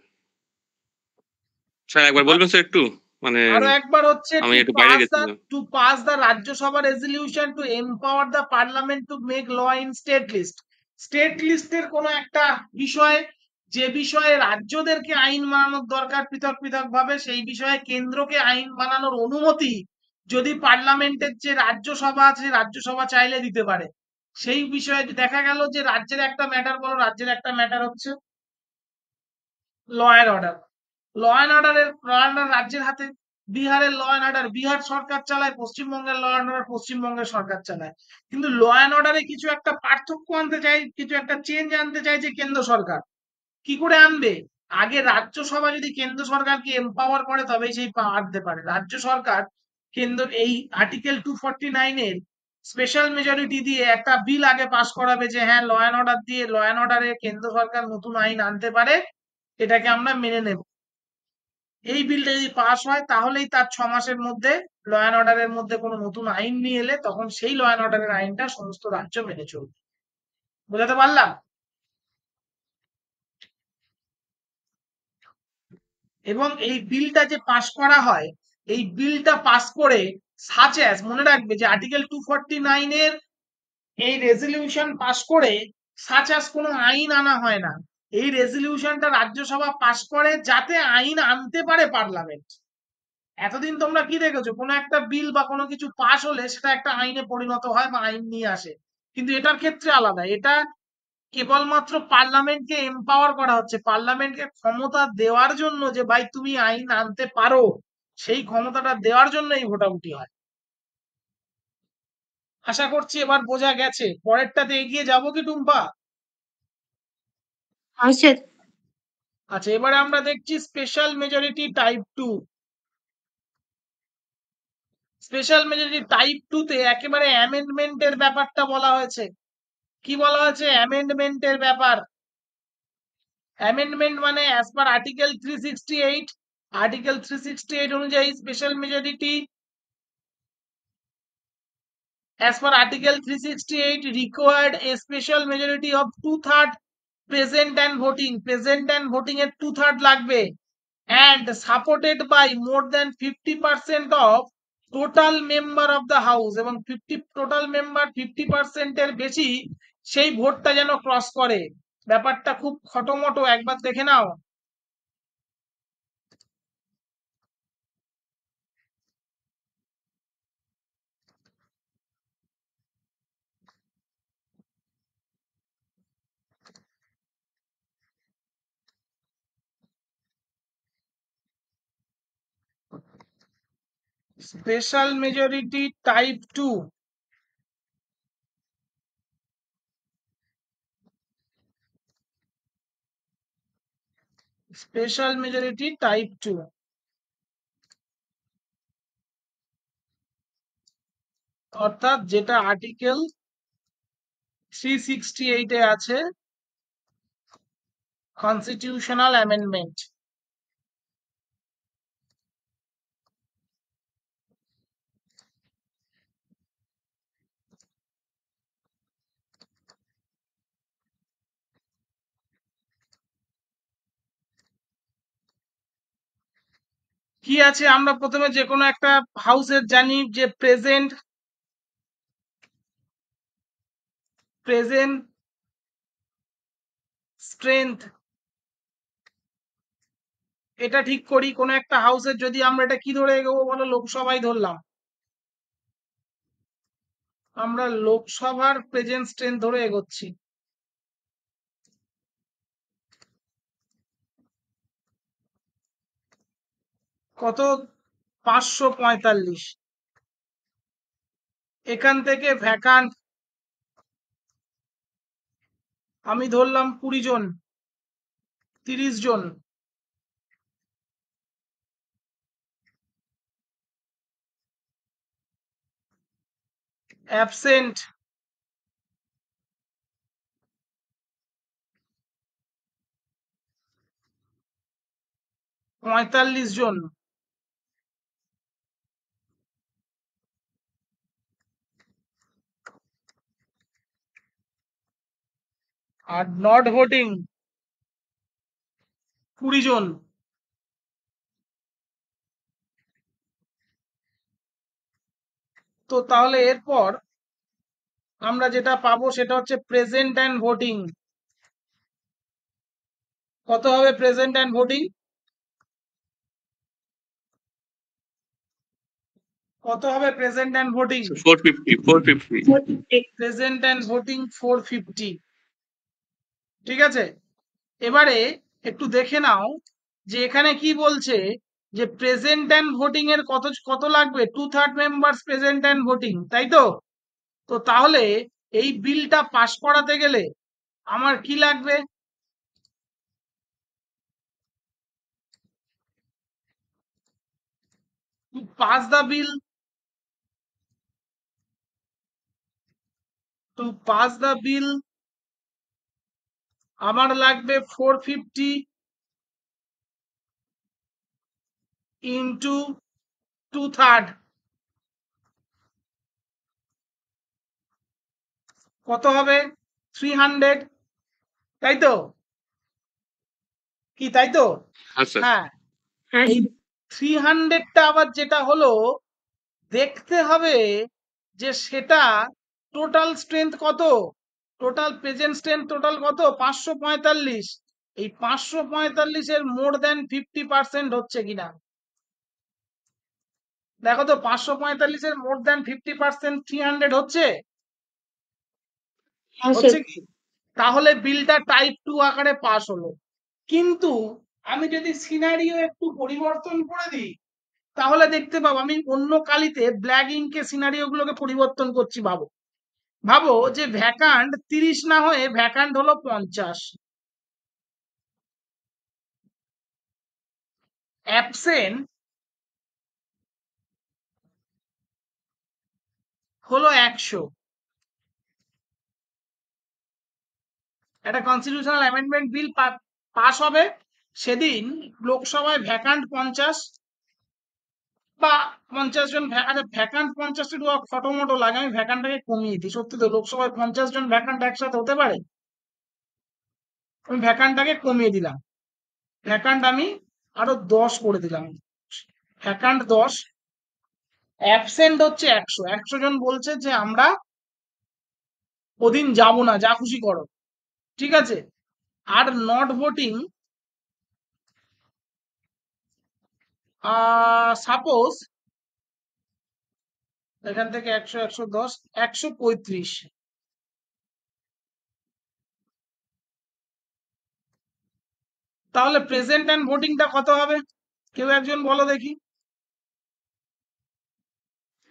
স্যার একবার বলবেন স্যার একটু, মানে আরো একবার হচ্ছে, আমি একটু বাইরে গেছিলাম। to pass the Rajya Sabha resolution to empower the parliament to make law in state list. State লিস্টের কোন একটা বিষয়, যে বিষয়ে রাজ্যদেরকে আইন বানানোর দরকার পৃথক পৃথক ভাবে, সেই বিষয়ে কেন্দ্রকে আইন বানানোর অনুমতি যদি পার্লামেন্টের যে রাজ্যসভা আছে, রাজ্যসভা চাইলে দিতে পারে। সেই বিষয়ে দেখা গেল যে রাজ্যের একটা ম্যাটার, বলো রাজ্যের একটা ম্যাটার হচ্ছে law and order. Law and অর্ডারের রাজ্যের হাতে, বিহারের ল অ্যান্ড অর্ডার বিহার সরকার চালায়, পশ্চিমবঙ্গের ল অ্যান্ড অর্ডার পশ্চিমবঙ্গের সরকার চালায়। কিন্তু ল অ্যান্ড অর্ডারে কিছু একটা পার্থক্য আনতে চাই, কিছু একটা চেঞ্জ আনতে চাইছে কেন্দ্র সরকার। কি করে আনবে? আগে রাজ্যসভা যদি কেন্দ্র সরকারকে এম্পাওয়ার করে তবেই সেই পাওয়ার আনতে পারে। রাজ্য সরকার কেন্দ্র এই আর্টিকেল 249-এর স্পেশাল মেজরিটি দিয়ে একটা বিল আগে পাস করাবে যে হ্যাঁ ল অ্যান্ড অর্ডার দিয়ে, ল অ্যান্ড অর্ডারে কেন্দ্র সরকার নতুন আইন আনতে পারে, এটাকে আমরা মেনে নেব। এই বিলটা যদি পাস হয় তাহলেই তার 6 মাসের মধ্যে ল অ্যান্ড অর্ডারের মধ্যে কোনো নতুন আইন নিয়ে এলে তখন সেই ল অ্যান্ড অর্ডারের আইনটা সমস্ত রাজ্য মেনে চলবে। বোঝাতে পারলাম? এবং এই বিলটা যে পাস করা হয়, এই বিলটা পাস করে সাচ অ্যাজ, মনে রাখবে যে আর্টিকেল 249-এর এই রেজলিউশন পাস করে সাচ অ্যাজ কোনো আইন আনা হয় না। এই রেজলিউশনটা রাজ্যসভা পাস করে যাতে আইন আনতে পারে পার্লামেন্ট। এতদিন তোমরা কি দেখেছো, কোনো একটা বিল বা কোনো কিছু পাস হলে সেটা একটা আইনে পরিণত হয় বা আইন নিয়ে আসে, কিন্তু এটার ক্ষেত্রে আলাদা। এটা কেবলমাত্র পার্লামেন্টকে এম্পাওয়ার করা হচ্ছে, পার্লামেন্টকে ক্ষমতা দেওয়ার জন্য যে ভাই তুমি আইন আনতে পারো, সেই ক্ষমতাটা দেওয়ার জন্য এই ভোটাভুটি হয়। আশা করছি এবার বোঝা গেছে। পরেরটাতে এগিয়ে যাবো কি টুম্পা? আচ্ছা, আচ্ছা, এবারে আমরা দেখছি special majority type 2। Special majority type 2-তে একেবারে অ্যামেন্ডমেন্টের ব্যাপারটা বলা হয়েছে। কি বলা হয়েছে? অ্যামেন্ডমেন্টের ব্যাপার। অ্যামেন্ডমেন্ট মানে অ্যাজ পার আর্টিকেল 368, আর্টিকেল 368 অনুযায়ী special majority, as per article 368 required a special majority of 2/3 present and voting, এর 2/3 লাগবে, and supported by more than 50% of total member of the house, এবং 50 টোটাল মেম্বার 50% এর বেশি সেই ভোটটা যেন ক্রস করে। ব্যাপারটা খুব খটোমটো, একবার দেখে নাও। Special majority type 2, special majority type 2 অর্থাৎ যেটা আর্টিকেল 368-এ আছে, কনস্টিটিউশনাল অ্যামেন্ডমেন্ট। কি আছে, আমরা প্রথমে যে কোনো একটা হাউসের জানি যে প্রেজেন্ট প্রেজেন্ট স্ট্রেংথ, এটা ঠিক করি কোনো একটা হাউসের, যদি আমরা এটা কি ধরে এগোবো বলো, লোকসভায় ধরলাম, আমরা লোকসভার প্রেজেন্ট স্ট্রেংথ ধরে এগোচ্ছি। কত? 545। এখান থেকে ভ্যাকান্ট আমি ধরলাম 20 জন, 30 জন। অ্যাবসেন্ট 45 জন। আর নট ভোটিং 20 জন। তো তাহলে এরপর আমরা যেটা পাবো সেটা হচ্ছে প্রেজেন্ট অ্যান্ড ভোটিং। কত হবে প্রেজেন্ট অ্যান্ড ভোটিং? কত হবে present and voting? 450 present and voting 450। ঠিক আছে, এবারে একটু দেখে নাও যে এখানে কি বলছে, যে প্রেজেন্ট অ্যান্ড ভোটিং এর কত কত লাগবে, 2/3 মেম্বার্স প্রেজেন্ট অ্যান্ড ভোটিং, তাই তো? তো তাহলে এই বিলটা পাশ করাতে গেলে আমার কি লাগবে? To pass the bill, আমার লাগবে 450 ইন্টু 2/3, কত হবে? 300, তাই তো? কি তাই তো? হ্যাঁ স্যার। হ্যাঁ, হ্যাঁ এই 300টা আবার যেটা হলো, দেখতে হবে যে সেটা টোটাল স্ট্রেংথ কত, টোটাল প্রেজেন্ট স্ট্রেংথ টোটাল কত? 545। এই 545 এর মোর দেন 50% হচ্ছে কিনা দেখো তো। 545 এর মোর দেন 50% 300 হচ্ছে? হ্যাঁ হচ্ছে কি? তাহলে বিলটা টাইপ 2 আকারে পাস হলো। কিন্তু আমি যদি সিনারিও একটু পরিবর্তন করে দিই, তাহলে দেখতে পাবো আমি অন্য কালিতে ব্ল্যাক ইঙ্কে সিনারিও গুলোকে পরিবর্তন করছি। ভাবো ভাবো যে ভ্যাকান্ট 30 না হয়ে ভ্যাকান্ট হলো 50, অ্যাবসেন্ট হলো 100। একটা কনস্টিটিউশনাল অ্যামেন্ডমেন্ট বিল পাস হবে, সেদিন লোকসভায় ভ্যাকান্ট 50 বা 50 জন। আচ্ছা, ভ্যাকান্ট 50 একটু ফটোমটো লাগে, আমি ভ্যাকান্টটাকে কমিয়ে দিই। সত্যি তো লোকসভায় 50 জন ভ্যাকান্ট একসাথে হতে পারে? আমি ভ্যাকান্টটাকে কমিয়ে দিলাম, ভ্যাকান্ট আমি আরো 10 করে দিলাম, ভ্যাকান্ট 10। অ্যাবসেন্ট হচ্ছে 100, 100 জন বলছে যে আমরা ওদিন যাব না, যা খুশি করো। ঠিক আছে, আর নট ভোটিং সাপোজ এখান থেকে 100, 110, 135। তাহলে প্রেজেন্ট অ্যান্ড ভোটিংটা কত হবে? কেউ একজন বলো দেখি।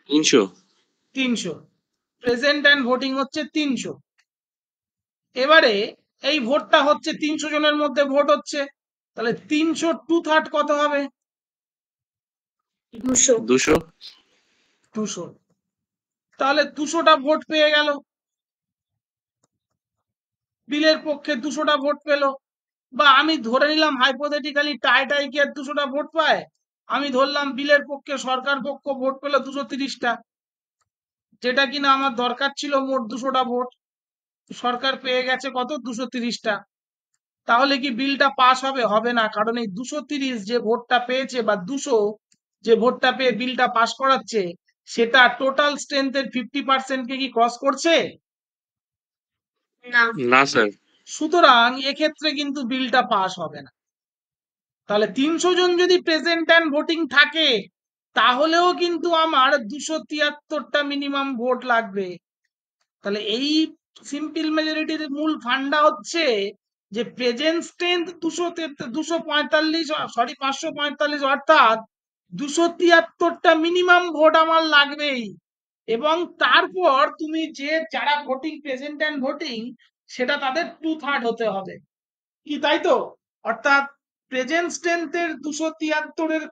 300। 300 প্রেজেন্ট অ্যান্ড ভোটিং হচ্ছে 300। এবারে এই ভোটটা হচ্ছে 300 জনের মধ্যে ভোট হচ্ছে, তাহলে 300 2/3 কত হবে? 200। তাহলে 200টা ভোট পেয়ে গেল, বিলের পক্ষে 200টা ভোট পেল। বা আমি ধরে নিলাম হাইপোথেটিক্যালি টাই কি আর 200টা ভোট পায়? আমি ধরলাম বিলের পক্ষে সরকার পক্ষ ভোট পেল 230টা, যেটা কিনা আমার দরকার ছিল মোট 200টা ভোট, সরকার পেয়ে গেছে কত? 230টা। তাহলে কি বিলটা পাস হবে? হবে না, কারণ এই 230 যে ভোটটা পেয়েছে বা 200 যে ভোটটা পেয়ে বিলটা পাস করাচ্ছে, সেটা টোটাল স্ট্রেংথের 50% কে কি ক্রস করছে? না। না স্যার। সুতরাং এক্ষেত্রে কিন্তু বিলটা পাস হবে না। তাহলে 300 জন যদি প্রেজেন্ট অ্যান্ড ভোটিং থাকে তাহলেও কিন্তু আমার 273টা মিনিমাম ভোট লাগবে। তাহলে এই সিম্পল মেজরিটির মূল ফান্ডা হচ্ছে যে প্রেজেন্ট স্ট্রেংথ 545 অর্থাৎ 273টা মিনিমাম ভোট আমার লাগবেই। এবং তারপর তুমি যে যারা ভোটিং প্রেজেন্ট অ্যান্ড ভোটিং সেটা তাদের 2/3 হতে হবে, কি তাই তো? অর্থাৎ প্রেজেন্ট স্ট্রেংথের 273-এর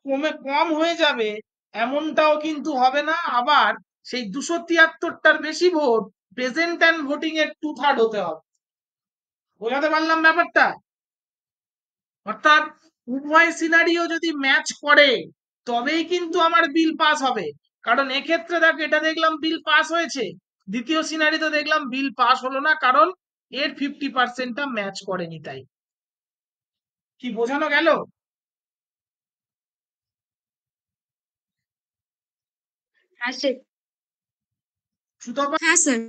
কম হয়ে যাবে এমনটাও কিন্তু হবে না, আবার সেই 273টার বেশি ভোট প্রেজেন্ট অ্যান্ড ভোটিং এর 2/3 হতে হবে। বোঝাতে পারলাম ব্যাপারটা? অর্থাৎ উভয় সিনারিও যদি ম্যাচ করে তবেই কিন্তু আমার বিল পাস হবে। কারণ এক্ষেত্রে দেখো এটা দেখলাম বিল পাস হয়েছে, দ্বিতীয় সিনারিতে দেখলাম বিল পাস হলো না, কারণ এর 50%টা ম্যাচ করেনি। তাই কি বোঝানো গেল? হ্যাঁ স্যার। সুতপা, হ্যাঁ স্যার।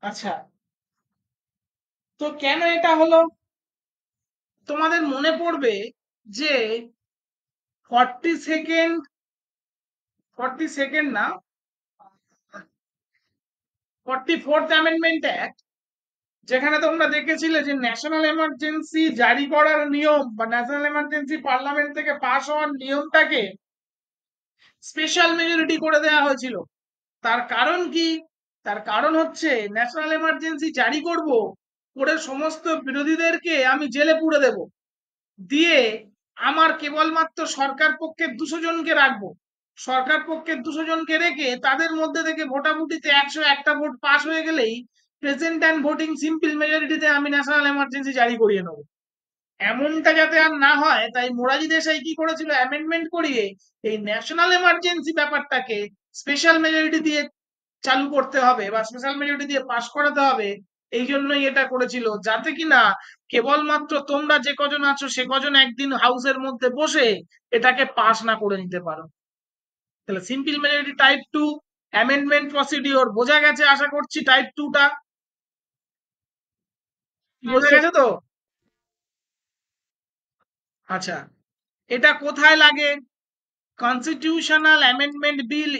আচ্ছা, তো কেন এটা হলো? তোমাদের মনে পড়বে যে 42nd না, 44th অ্যামেন্ডমেন্ট অ্যাক্ট, যেখানে তোমরা দেখেছিলে যে ন্যাশনাল এমার্জেন্সি জারি করার নিয়ম বা ন্যাশনাল এমার্জেন্সি পার্লামেন্ট থেকে পাস হওয়ার নিয়মটাকে স্পেশাল মেজরিটি করে দেওয়া হয়েছিল। তার কারণ কি? তার কারণ হচ্ছে ন্যাশনাল এমার্জেন্সি জারি করব করে সমস্ত বিরোধীদেরকে আমি জেলে পুরে দেব, দিয়ে আমার কেবলমাত্র সরকার পক্ষের 200 জনকে রাখবো। সরকার পক্ষের 200 জনকে রেখে তাদের মধ্যে থেকে ভোটাভুটিতে 101টা ভোট পাস হয়ে গেলেই প্রেজেন্ট অ্যান্ড ভোটিং সিম্পল মেজরিটিতে আমি ন্যাশনাল এমার্জেন্সি জারি করিয়ে নেবো। এমনটা যাতে আর না হয় তাই মোরারজি দেশাই কি করেছিল, অ্যামেন্ডমেন্ট করিয়ে এই ন্যাশনাল এমার্জেন্সি ব্যাপারটাকে স্পেশাল মেজরিটি দিয়ে চালু করতে হবে বা স্পেশাল মেজরিটি দিয়ে পাস করাতে হবে। এই জন্যই এটা করেছিল, যাতে কিনা কেবলমাত্র তোমরা যে কজন আছো সে কজন একদিন হাউসের মধ্যে বসে এটাকে পাস না করে নিতে পারো। তাহলে simple majority type 2 amendment procedure বোঝা গেছে আশা করছি। টাইপ 2টা বোঝা গেছে তো? আচ্ছা, এটা কোথায় লাগে? Constitutional amendment bill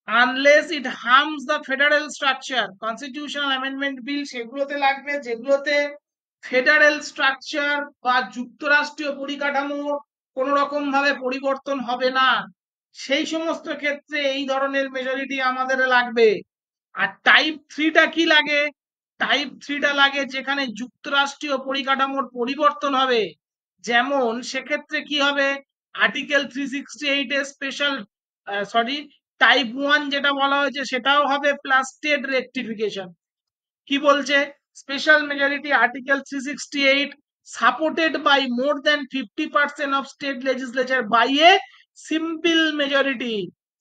unless it harms the federal structure। Constitutional amendment bill সেগুলোতে লাগবে যেগুলোতে ফেডারেল স্ট্রাকচার বা যুক্তরাষ্ট্রীয় পরিকাঠামো কোন রকম ভাবে পরিবর্তন হবে না, সেই সমস্ত ক্ষেত্রে এই ধরনের মেজরিটি আমাদের লাগবে। আর টাইপ 3টা কি লাগে? টাইপ 3টা লাগে যেখানে যুক্তরাষ্ট্রীয় পরিকাঠামোর পরিবর্তন হবে। যেমন সেক্ষেত্রে কি হবে, আর্টিকেল 368 এর স্পেশাল টাইপ 1 যেটা বলা হয়েছে সেটাও হবে, প্লাস স্টেট রেকটিফিকেশন। কি বলছে? Special majority article 368 supported by more than 50% of state legislature by a simple majority.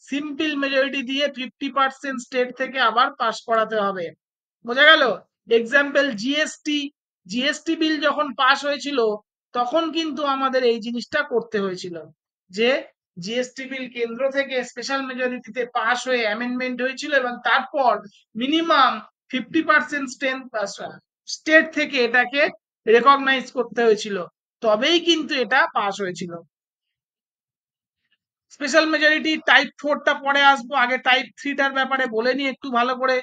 Simple majority দিয়ে 50% স্টেট থেকে আবার পাস করাতে হবে। বোঝা গেল? এক্সাম্পল জিএসটি, জিএসটি বিল যখন পাস হয়েছিল তখন কিন্তু আমাদের এই জিনিসটা করতে হয়েছিল যে জিএসটি বিল কেন্দ্র থেকে স্পেশাল মেজরিটিতে পাস হয়ে অ্যামেন্ডমেন্ট হয়েছিল এবং তারপর মিনিমাম 50% স্টেট থেকে এটাকে রেকগনাইজ করতে হয়েছিল, তবেই কিন্তু এটা পাস হয়েছিল। স্পেশাল মেজরিটি টাইপ 4টা পরে আসবো, আগে টাইপ 3টার ব্যাপারে বলে নি একটু ভালো করে।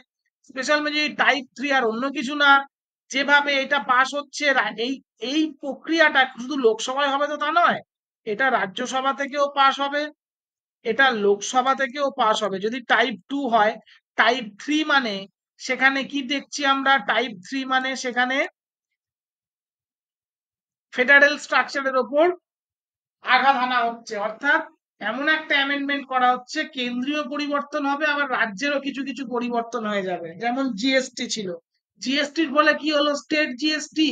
স্পেশাল মেজরিটি টাইপ 3 আর অন্য কিছু না, যেভাবে এটা পাস হচ্ছে এই এই প্রক্রিয়াটা শুধু লোকসভায় হবে তো তা নয়, এটা রাজ্যসভা থেকেও পাস হবে, এটা লোকসভা থেকেও পাস হবে যদি টাইপ 2 হয়। টাইপ 3 মানে সেখানে কি দেখছি আমরা, টাইপ 3 মানে সেখানে ফেডারেল স্ট্রাকচারের ওপর আঘাত হানা হচ্ছে, অর্থাৎ এমন একটা অ্যামেন্ডমেন্ট করা হচ্ছে কেন্দ্রীয় পরিবর্তন হবে আবার রাজ্যেরও কিছু কিছু পরিবর্তন হয়ে যাবে। যেমন জিএসটি ছিল, জিএসটির ফলে কি হলো, স্টেট জিএসটি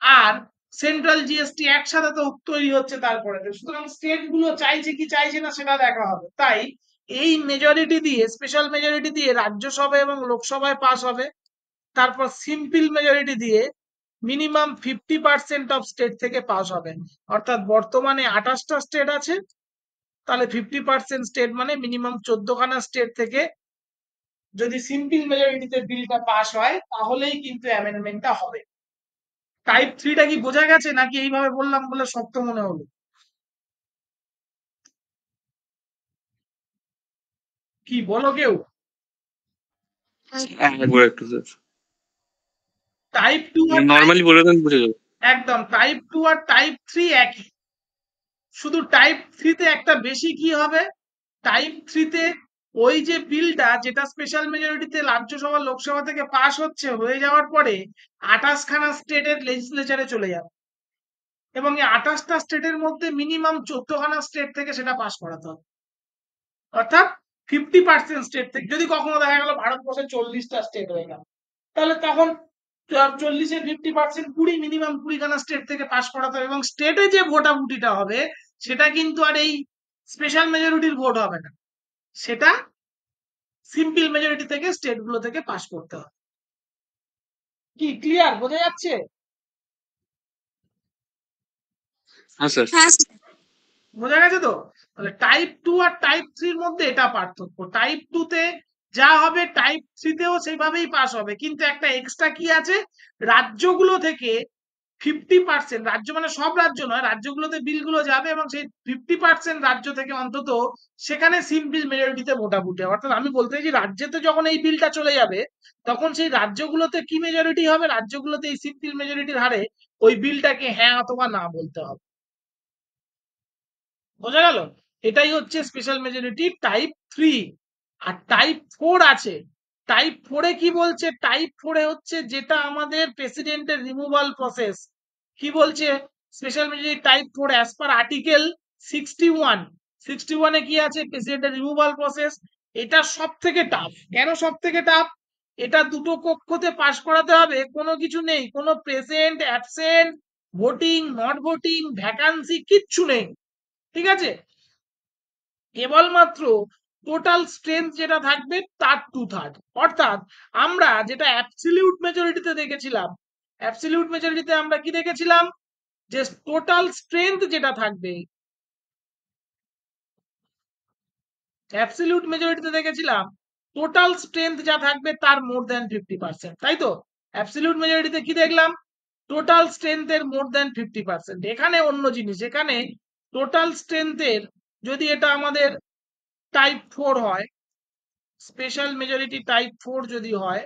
আর সেন্ট্রাল জিএসটি একসাথে তো তৈরি হচ্ছে তারপরে, সুতরাং স্টেট গুলো চাইছে কি চাইছে না সেটা দেখা হবে। তাই এই মেজরিটি দিয়ে, স্পেশাল মেজরিটি দিয়ে রাজ্যসভা এবং লোকসভায় পাস হবে, তারপর সিম্পল মেজরিটি দিয়ে মিনিমাম 50% অফ স্টেট থেকে পাস হবে। অর্থাৎ বর্তমানে 28টা স্টেট আছে, তাহলে 50% স্টেট মানে মিনিমাম 14খানা স্টেট থেকে যদি সিম্পল মেজরিটিতে বিলটা পাস হয় তাহলেই কিন্তু অ্যামেন্ডমেন্টটা হবে। টাইপ 3টা কি বোঝা গেছে নাকি এইভাবে বললাম বলে শক্ত মনে হলো? কি বলো কেউ? একটু স্যার টাইপ 2 আর নর্মালি বলে দেন বুঝে যাবে। একদম টাইপ 2 আর টাইপ 3 একই, শুধু টাইপ 3তে একটা বেশি কি হবে, টাইপ 3তে ওই যে বিলটা যেটা স্পেশাল মেজরিটিতে রাজ্যসভা লোকসভা থেকে পাস হচ্ছে হয়ে যাওয়ার পরে 28খানা স্টেটের লেজিসলেচারে চলে যাবে এবং এই 28টা স্টেটের মধ্যে মিনিমাম 14খানা স্টেট থেকে সেটা পাস করাতে হবে। অর্থাৎ 50% স্টেট থেকে, যদি কখনো দেখা গেল ভারতবর্ষে 40টা স্টেট হয়ে গেল তাহলে তখন 40-এর 50% 20 মিনিমাম 20খানা স্টেট থেকে পাস করাতে হবে এবং স্টেটে যে ভোটাভুটিটা হবে সেটা কিন্তু আর এই স্পেশাল মেজরিটির ভোট হবে না, সেটা সিম্পল মেজরিটি থেকে স্টেট গুলো থেকে পাস করতে হবে। কি ক্লিয়ার বোঝা যাচ্ছে? হ্যাঁ স্যার। বোঝা গেছে তো? তাহলে টাইপ 2 আর টাইপ 3 এর মধ্যে এটা পার্থক্য, টাইপ 2 তে যা হবে টাইপ 3 তেও সেইভাবেই পাস হবে, কিন্তু একটা এক্সট্রা কি আছে, রাজ্যগুলো থেকে 50%, রাজ্য মানে সব রাজ্য নয়, রাজ্যগুলোতে বিলগুলো যাবে এবং সেই 50% রাজ্য থেকে অন্তত সেখানে সিম্পল মেজরিটিতে ভোটাভুটি হবে। অর্থাৎ আমি বলতে চাইছি রাজ্যেতে যখন এই বিলটা চলে যাবে তখন সেই রাজ্যগুলোতে কি মেজরিটি হবে, রাজ্যগুলোতে এই সিম্পল মেজরিটির হারে ওই বিলটাকে হ্যাঁ অথবা না বলতে হবে। বোঝা গেল? এটাই হচ্ছে স্পেশাল মেজরিটি টাইপ 3। আর টাইপ 4 আছে, টাইপ 4 এ কি বলছে, টাইপ 4 এ হচ্ছে যেটা আমাদের প্রেসিডেন্টের রিমুভাল প্রসেস। কি বলছে special majority type 4 as per article 61 এ কি আছে, প্রেসিডেন্টের রিমুভাল প্রসেস। এটা সব থেকে টাফ। কেন সব থেকে টাফ? এটা দুটো কক্ষতে পাস করাতে হবে, কোনো কিছু নেই, কোনো present absent voting not voting vacancy কিচ্ছু নেই, ঠিক আছে? কেবলমাত্র টোটাল স্ট্রেংথ যেটা থাকবে তার 2/3। অর্থাৎ আমরা যেটা অ্যাবসলিউট মেজরিটিতে দেখেছিলাম, অ্যাবসলিউট মেজরিটিতে আমরা কি দেখেছিলাম, যে টোটাল স্ট্রেংথ যেটা থাকবে, অ্যাবসলিউট মেজরিটিতে দেখেছিলাম টোটাল স্ট্রেংথ যা থাকবে তার মোর দ্যান 50%, তাই তো? অ্যাবসলিউট মেজরিটিতে কি দেখলাম, টোটাল স্ট্রেংথের মোর দ্যান 50%। এখানে অন্য জিনিস, এখানে টোটাল স্ট্রেংথের যদি এটা আমাদের টাইপ 4 হয়, স্পেশাল মেজরিটি টাইপ 4 যদি হয়,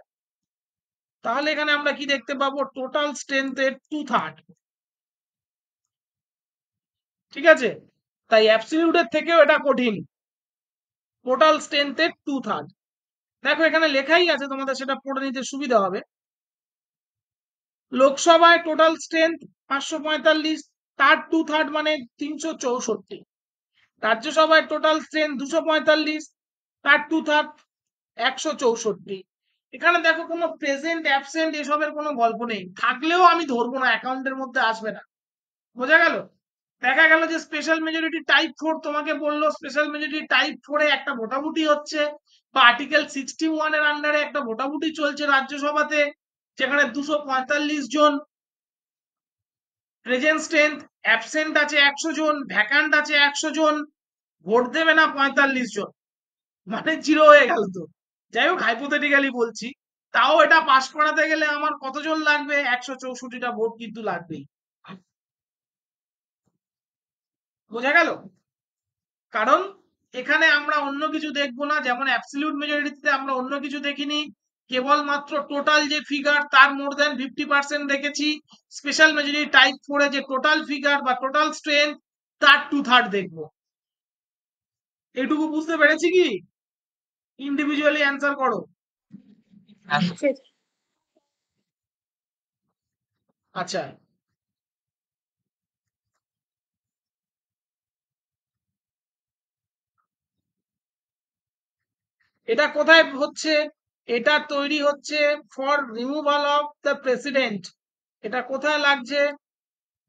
তাহলে এখানে আমরা কি দেখতে পাবো, টোটাল স্ট্রেংথের 2/3, ঠিক আছে? তাই অ্যাবসলিউটের থেকেও এটা কঠিন, টোটাল স্ট্রেংথের 2/3। দেখো এখানে লেখাই আছে, তোমাদের সেটা পড়ে নিতে সুবিধা হবে। লোকসভায় টোটাল স্ট্রেংথ 545, তার 2/3 মানে 364। রাজ্যসভায় টোটাল স্ট্রেংথ 245, তার 2/3 164। এখানে দেখো কোনো প্রেজেন্ট অ্যাবসেন্ট এসবের কোনো গল্প নেই, থাকলেও আমি ধরবো না, অ্যাকাউন্টের মধ্যে আসবে না। বোঝা গেল? দেখা গেল যে স্পেশাল মেজরিটি টাইপ 4 তোমাকে বললো স্পেশাল মেজরিটি টাইপ 4 এ একটা ভোটাভুটি হচ্ছে বা আর্টিকেল 61 এর আন্ডারে একটা ভোটাভুটি চলছে রাজ্যসভাতে, যেখানে 245 জন প্রেজেন্ট স্ট্রেংথ, অ্যাবসেন্ট আছে 100 জন, ভ্যাকান্ট আছে 100 জন, ভোট দেবে না 45 জন, মানে জিরো হয়ে গেল তো। যাই হোক হাইপোথেটিক্যালি বলছি, তাও এটা পাস করাতে গেলে আমার কতজন লাগবে, 164টা ভোট কিন্তু লাগবেই। বোঝা গেল? কারণ এখানে আমরা অন্য কিছু দেখবো না, যেমন অ্যাবসলিউট মেজরিটিতে আমরা অন্য কিছু দেখিনি, কেবলমাত্র টোটাল যে ফিগার তার মোর দ্যান 50% দেখেছি। স্পেশাল মেজরিটি টাইপ 4 এ যে টোটাল ফিগার বা টোটাল স্ট্রেংথ তার 2/3 দেখবো। এটুকু বুঝতে পেরেছি কি? ইন্ডিভিজুয়ালি অ্যান্সার করো। আচ্ছা, এটা কোথায় হচ্ছে, এটা তৈরি হচ্ছে for removal of the president. এটা কোথায় লাগছে,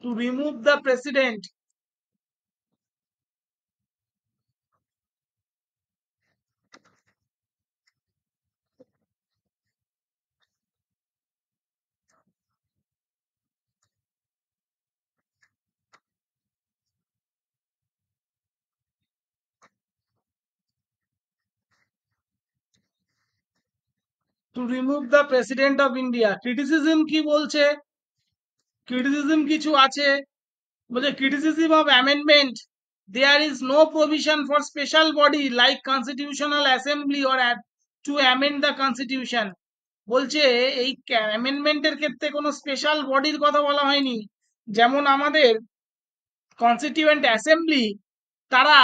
to remove the president. To remove the president of India. Criticism কি বলছে? ক্রিটিসিজম কিছু আছে, বলছে criticism of amendment, there is no provision for special body like constitutional assembly or to amend the constitution। বলছে এই অ্যামেন্ডমেন্টের ক্ষেত্রে কোনো স্পেশাল বডির কথা বলা হয়নি। যেমন আমাদের কনস্টিটিউয়েন্ট অ্যাসেম্বলি, তারা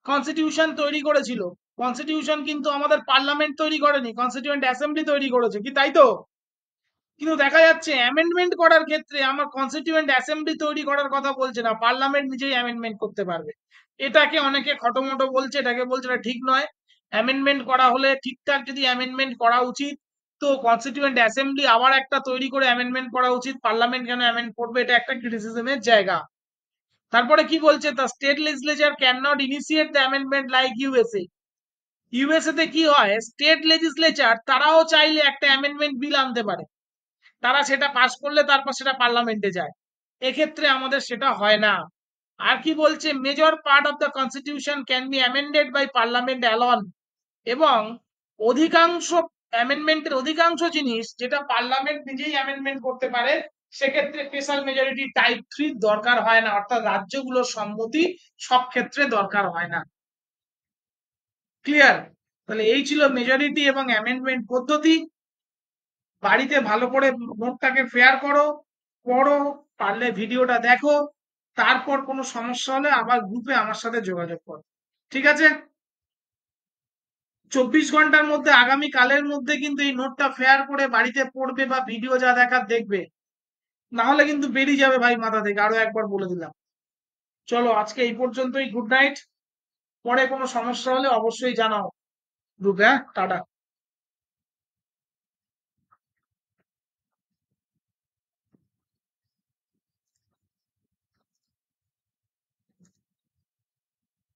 কনস্টিটিউশন তৈরি করেছিল, কনস্টিটিউশন কিন্তু আমাদের পার্লামেন্ট তৈরি করেনি, কনস্টিটিউয়েন্ট অ্যাসেম্বলি তৈরি করেছে, কি তাই তো? কিন্তু দেখা যাচ্ছে অ্যামেন্ডমেন্ট করার ক্ষেত্রে আমার কনস্টিটিউয়েন্ট অ্যাসেম্বলি তৈরি করার কথা বলছে না, পার্লামেন্ট নিজেই অ্যামেন্ডমেন্ট করতে পারবে। এটাকে অনেকে খটোমটো বলছে, এটাকে বলছে এটা ঠিক নয়। অ্যামেন্ডমেন্ট করা হলে ঠিকঠাক যদি অ্যামেন্ডমেন্ট করা উচিত, তো কনস্টিটিউয়েন্ট অ্যাসেম্বলি আবার একটা তৈরি করে অ্যামেন্ডমেন্ট করা উচিত, পার্লামেন্ট কেন অ্যামেন্ড করবে, এটা একটা ক্রিটিসিজমের জায়গা। তারপরে কি বলছে, the state legislature can not initiate the amendment like USA. USA তে কি হয়, স্টেট লেজিসলেচার তারাও চাইলে একটা অ্যামেন্ডমেন্ট বিল আনতে পারে, তারা সেটা পাস করলে তারপর সেটা পার্লামেন্টে যায়। এক্ষেত্রে আমাদের সেটা হয় না। আর কি বলছে, major part of the constitution can be amended by parliament alone. এবং অধিকাংশ অ্যামেন্ডমেন্টের অধিকাংশ জিনিস যেটা পার্লামেন্ট নিজেই অ্যামেন্ডমেন্ট করতে পারে, সেক্ষেত্রে স্পেশাল মেজরিটি টাইপ 3 দরকার হয় না, অর্থাৎ রাজ্যগুলোর সম্মতি সব ক্ষেত্রে দরকার হয় না। ক্লিয়ার? তাহলে এই ছিল মেজরিটি এবং অ্যামেন্ডমেন্ট পদ্ধতি। বাড়িতে ভালো করে নোটটাকে ফেয়ার করো, পড়ো, পারলে ভিডিওটা দেখো, তারপর কোনো সমস্যা হলে আবার গ্রুপে আমার সাথে যোগাযোগ করো, ঠিক আছে? 24 ঘন্টার মধ্যে, আগামী কালের মধ্যে কিন্তু এই নোটটা ফেয়ার করে বাড়িতে পড়বে বা ভিডিও যা দেখার দেখবে, না হলে কিন্তু বেরিয়ে যাবে ভাই মাথা থেকে, আরো একবার বলে দিলাম। চলো আজকে এই পর্যন্তই, গুড নাইট। পরে কোনো সমস্যা হলে অবশ্যই জানাও গ্রুপে। হ্যাঁ, টাটা।